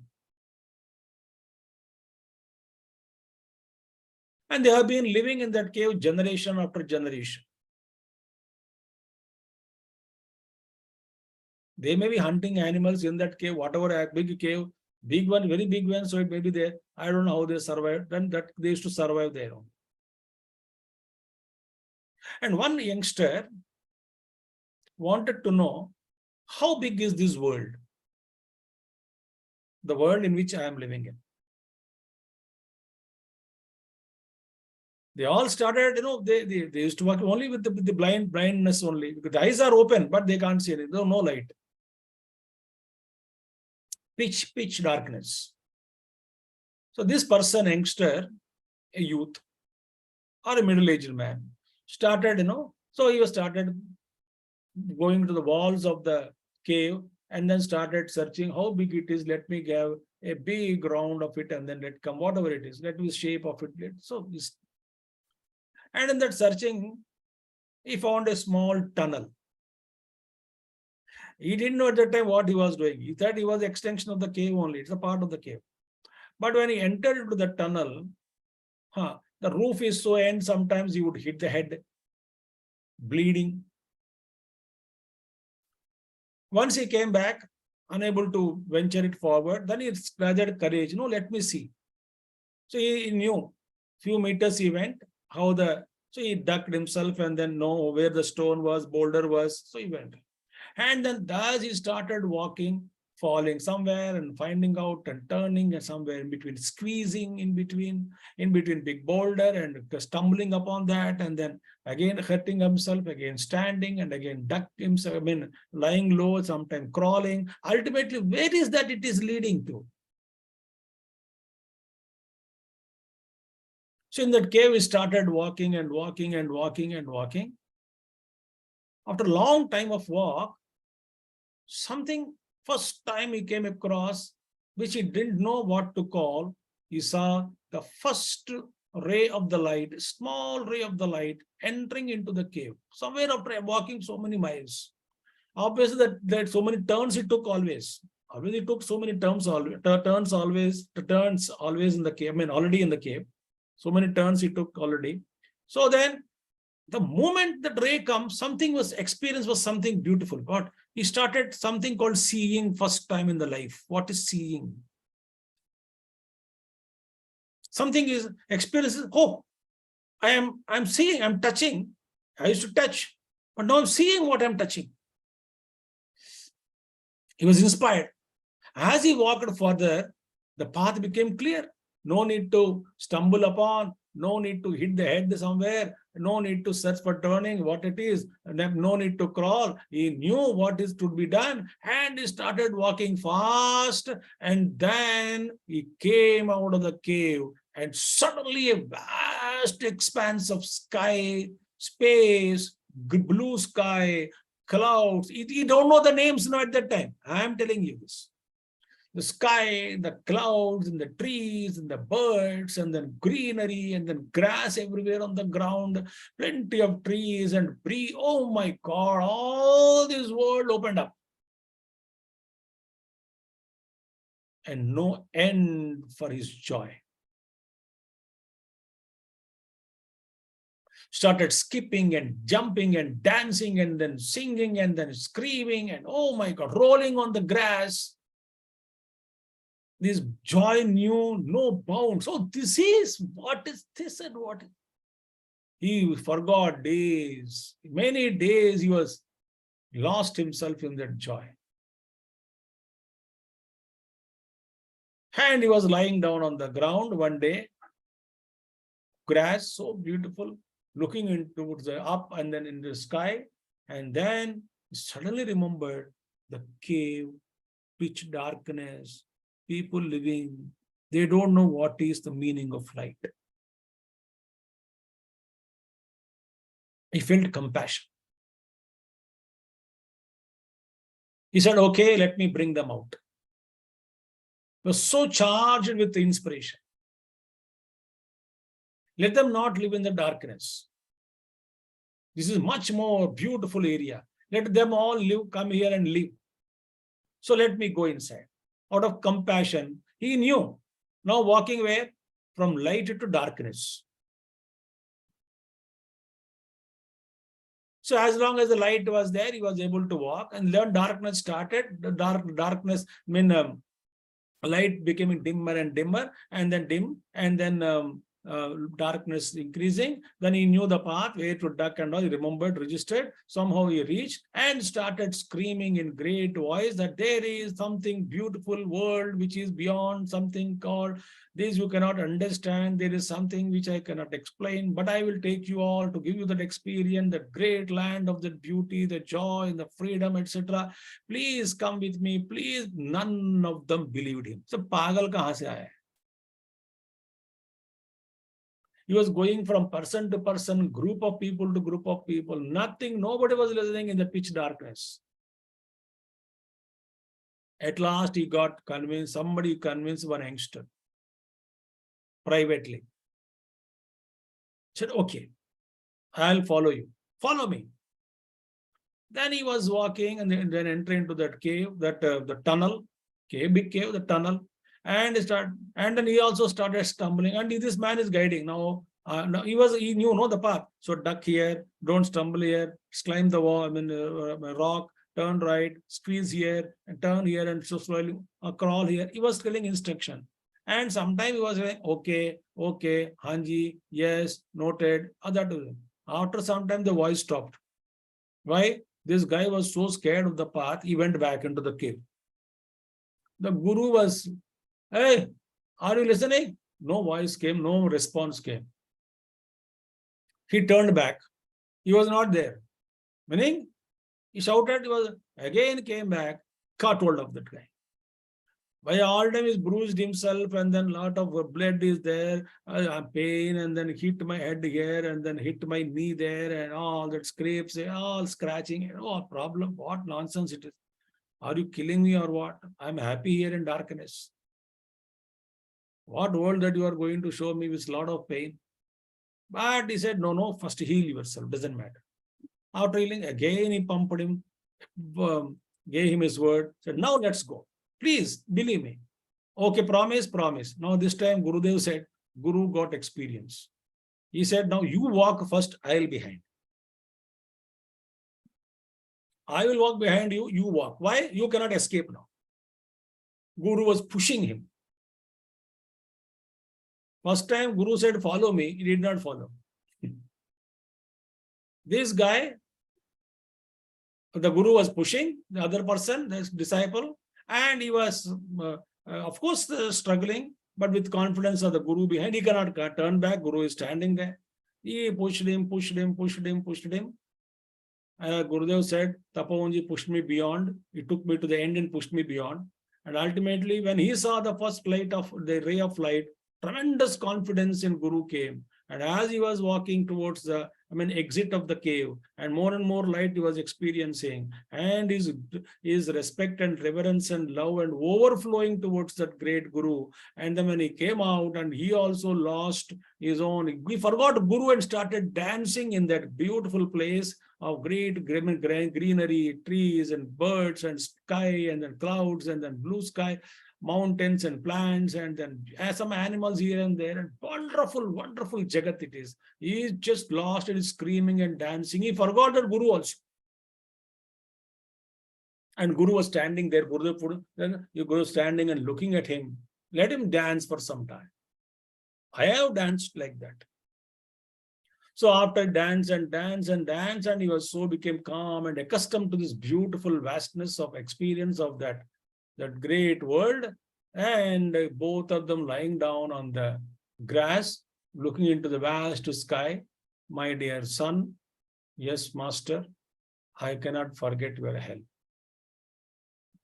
And they have been living in that cave generation after generation. They may be hunting animals in that cave, whatever big cave, big one, very big one, so it may be there. I don't know how they survived. Then that they used to survive there. And one youngster wanted to know, how big is this world? The world in which I am living in. They all started, they used to work only with the blindness only. Because the eyes are open, but they can't see anything. There's no light. Pitch darkness. So this person, youngster, a youth, or a middle-aged man, started, so he started going to the walls of the cave and then started searching how big it is. Let me give a big round of it and then let come, whatever it is, let me shape of it. So this. And in that searching, he found a small tunnel. He didn't know at that time what he was doing. He thought he was an extension of the cave only. It's a part of the cave. But when he entered into the tunnel, the roof is so end, sometimes he would hit the head, bleeding. Once he came back, unable to venture it forward, then he gathered courage. Let me see. So he knew. Few meters he went. So he ducked himself and then know where the stone was, boulder was. So he went. And then thus he started walking, falling somewhere and finding out and turning and somewhere in between, squeezing in between big boulder and stumbling upon that, and then again hurting himself, again standing and again duck himself, lying low, sometimes crawling. Ultimately, where is that it is leading to? So in that cave, he started walking and walking and walking and walking. After a long time of walk, something first time he came across, which he didn't know what to call. He saw the first ray of the light, small ray of the light entering into the cave. Somewhere after walking so many miles. Obviously that so many turns it took always. Obviously it took so many turns always in the cave, already in the cave. So many turns he took already. So then the moment that ray comes, experience was something beautiful. But he started something called seeing first time in the life. What is seeing? Something is experiences. Oh, I'm seeing, I'm touching. I used to touch, but now I'm seeing what I'm touching. He was inspired. As he walked further, the path became clear. No need to stumble upon, no need to hit the head somewhere, no need to search for turning, what it is, no need to crawl. He knew what is to be done and he started walking fast, and then he came out of the cave and suddenly a vast expanse of sky, space, blue sky, clouds. You don't know the names now at that time. I am telling you this. The sky, the clouds, and the trees, and the birds, and then greenery, and then grass everywhere on the ground, plenty of trees and breeze. Oh my God, all this world opened up. And no end for his joy. started skipping and jumping and dancing and then singing and then screaming and, oh my God, rolling on the grass. This joy knew no bounds. So this is what is this and what? He forgot days. Many days he was lost himself in that joy. And he was lying down on the ground one day, grass, so beautiful, looking into the up and then in the sky. And then he suddenly remembered the cave, pitch darkness, people living. They don't know what is the meaning of light. He felt compassion. He said, okay, let me bring them out. He was so charged with inspiration. Let them not live in the darkness. This is much more beautiful area. Let them all live, come here and live. So let me go inside. Out of compassion, he knew. Now walking where? From light to darkness. So as long as the light was there, he was able to walk. And then darkness started. The darkness, light becoming dimmer and dimmer, and then dim, and then darkness increasing. Then he knew the path, where to duck and all. He remembered, registered. Somehow he reached and started screaming in great voice that there is something beautiful world which is beyond something called this. You cannot understand. There is something which I cannot explain, but I will take you all to give you that experience, that great land of the beauty, the joy, the freedom, etc. Please come with me. Please. None of them believed him. So pagal kahan se aaya? He was going from person to person, group of people to group of people. Nothing, nobody was listening in the pitch darkness. At last, he got convinced, somebody convinced one youngster privately. Said, okay, I'll follow you. Follow me. Then he was walking and then entering into that cave, the tunnel, cave, big cave, the tunnel. And then he also started stumbling. And this man is guiding. Now he knew the path. So duck here, don't stumble here, climb the wall, rock, turn right, squeeze here, and turn here, and so slowly crawl here. He was telling instruction. And sometimes he was saying, okay, Hanji, yes, noted. After some time, the voice stopped. Why? This guy was so scared of the path, he went back into the cave. The guru was, hey, are you listening? No voice came, no response came. He turned back. He was not there. Meaning, he shouted, he was again came back, caught hold of that guy. By all time, he's bruised himself, and then lot of blood is there, pain, and then hit my head here, and then hit my knee there, and all that scrapes, all scratching. Oh, problem, what nonsense it is. Are you killing me or what? I'm happy here in darkness. What world that you are going to show me with a lot of pain? But he said, no, first heal yourself, doesn't matter. After healing, again he pumped him, gave him his word, said, now let's go. Please, believe me. Okay, promise. Now this time Gurudev said, Guru got experience. He said, now you walk first, I'll behind. I will walk behind you, you walk. Why? You cannot escape now. Guru was pushing him. First time Guru said, follow me, he did not follow. This guy, the Guru was pushing the other person, the disciple, and he was, of course, struggling, but with confidence of the Guru behind. He cannot turn back. Guru is standing there. He pushed him. Gurudev said, Tapovanji pushed me beyond. He took me to the end and pushed me beyond. And ultimately, when he saw the first light of the ray of light, tremendous confidence in Guru came. And as he was walking towards the exit of the cave, and more light he was experiencing, and his respect and reverence and love and overflowing towards that great Guru. And then when he came out, and he also lost his own, he forgot Guru and started dancing in that beautiful place of great greenery, trees and birds and sky, and then clouds and then blue sky. mountains and plants, and then some animals here and there, and wonderful, wonderful Jagat it is. He is just lost and screaming and dancing. He forgot that Guru also. And Guru was standing there. Then Guru was standing and looking at him. Let him dance for some time. I have danced like that. So after dance and dance and dance, and he was so became calm and accustomed to this beautiful vastness of experience of that great world. And both of them lying down on the grass, looking into the vast sky. My dear son, yes, master, I cannot forget your help.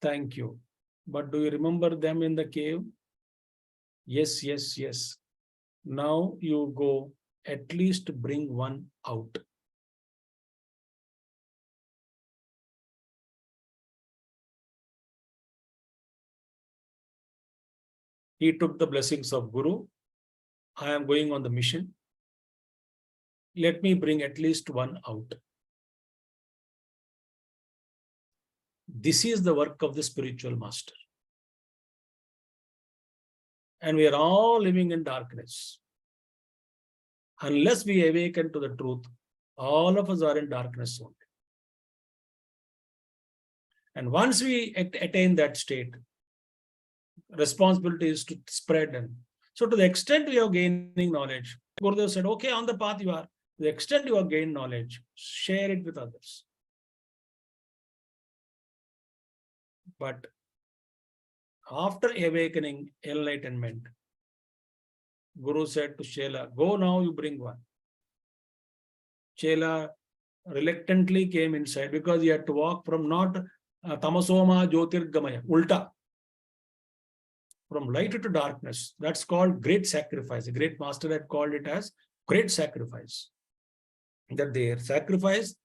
Thank you. But do you remember them in the cave? Yes, yes, yes. Now you go, at least bring one out. He took the blessings of Guru. I am going on the mission. Let me bring at least one out. This is the work of the spiritual master. And we are all living in darkness. Unless we awaken to the truth, all of us are in darkness only. And once we attain that state, responsibility is to spread. And so to the extent we are gaining knowledge, Gurudev said, okay, on the path you are, to the extent you have gained knowledge, share it with others. But after awakening enlightenment, Guru said to Shela, go now, you bring one. Shela reluctantly came inside because he had to walk from not tamasoma jyotirgamaya, ulta, from light to darkness. That's called great sacrifice. The great master had called it as great sacrifice. That their sacrifice,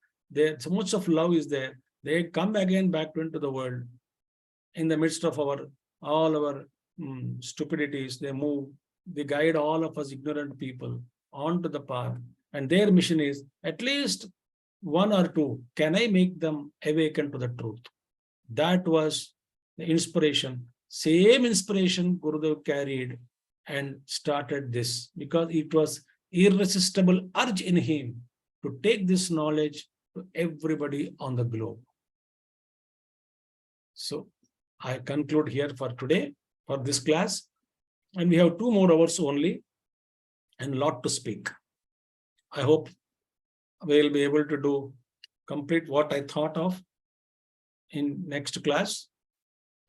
so much of love is there. They come again back into the world. In the midst of all our stupidities, they move, they guide all of us ignorant people onto the path. And their mission is, at least one or two, can I make them awaken to the truth? That was the inspiration. Same inspiration Gurudev carried and started this, because it was irresistible urge in him to take this knowledge to everybody on the globe. So I conclude here for today, for this class. And we have 2 more hours only and a lot to speak. I hope we'll be able to complete what I thought of in next class.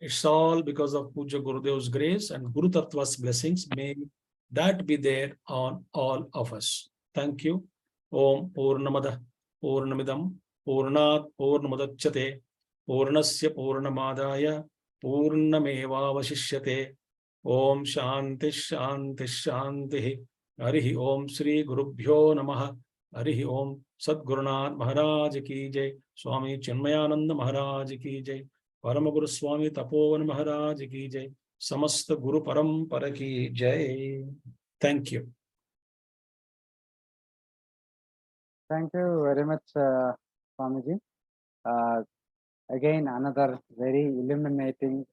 It's all because of Pujya Gurudev's grace and Guru Tattva's blessings. May that be there on all of us. Thank you. Om Purnamada Purnamidam Purnat Purnamadachyate Purnasya Purnamadaya Purnamevavashishyate. Om Shanti Shanti Shanti. Harihi Om Shri Gurubhyo Namaha. Harihi Om Sadgurunath Maharaj Ki Jai. Swami Chinmayananda Maharaj Ki Jai. Parama Guru Swami Tapovan Maharaj Ki Jai. Samasta Guru Parampara Ki Jai. Thank you. Thank you very much, Swamiji. Again, another very illuminating,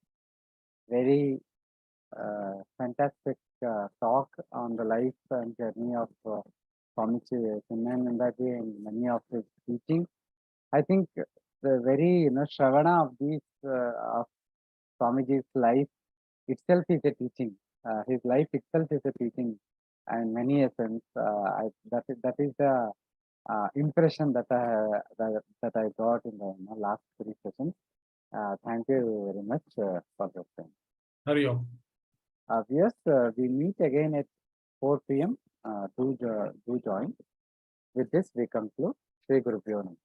very fantastic talk on the life and journey of Swami Chinmayananda and many of his teachings. I think the very Shravana of these of Swamiji's life itself is a teaching. His life itself is a teaching, and many essence. That is the impression that I got in the last 3 sessions. Thank you very much for the time. Hari Om. Yes, we meet again at 4 p.m. Do join. With this, we conclude. Shri Gurubhyo Namaha.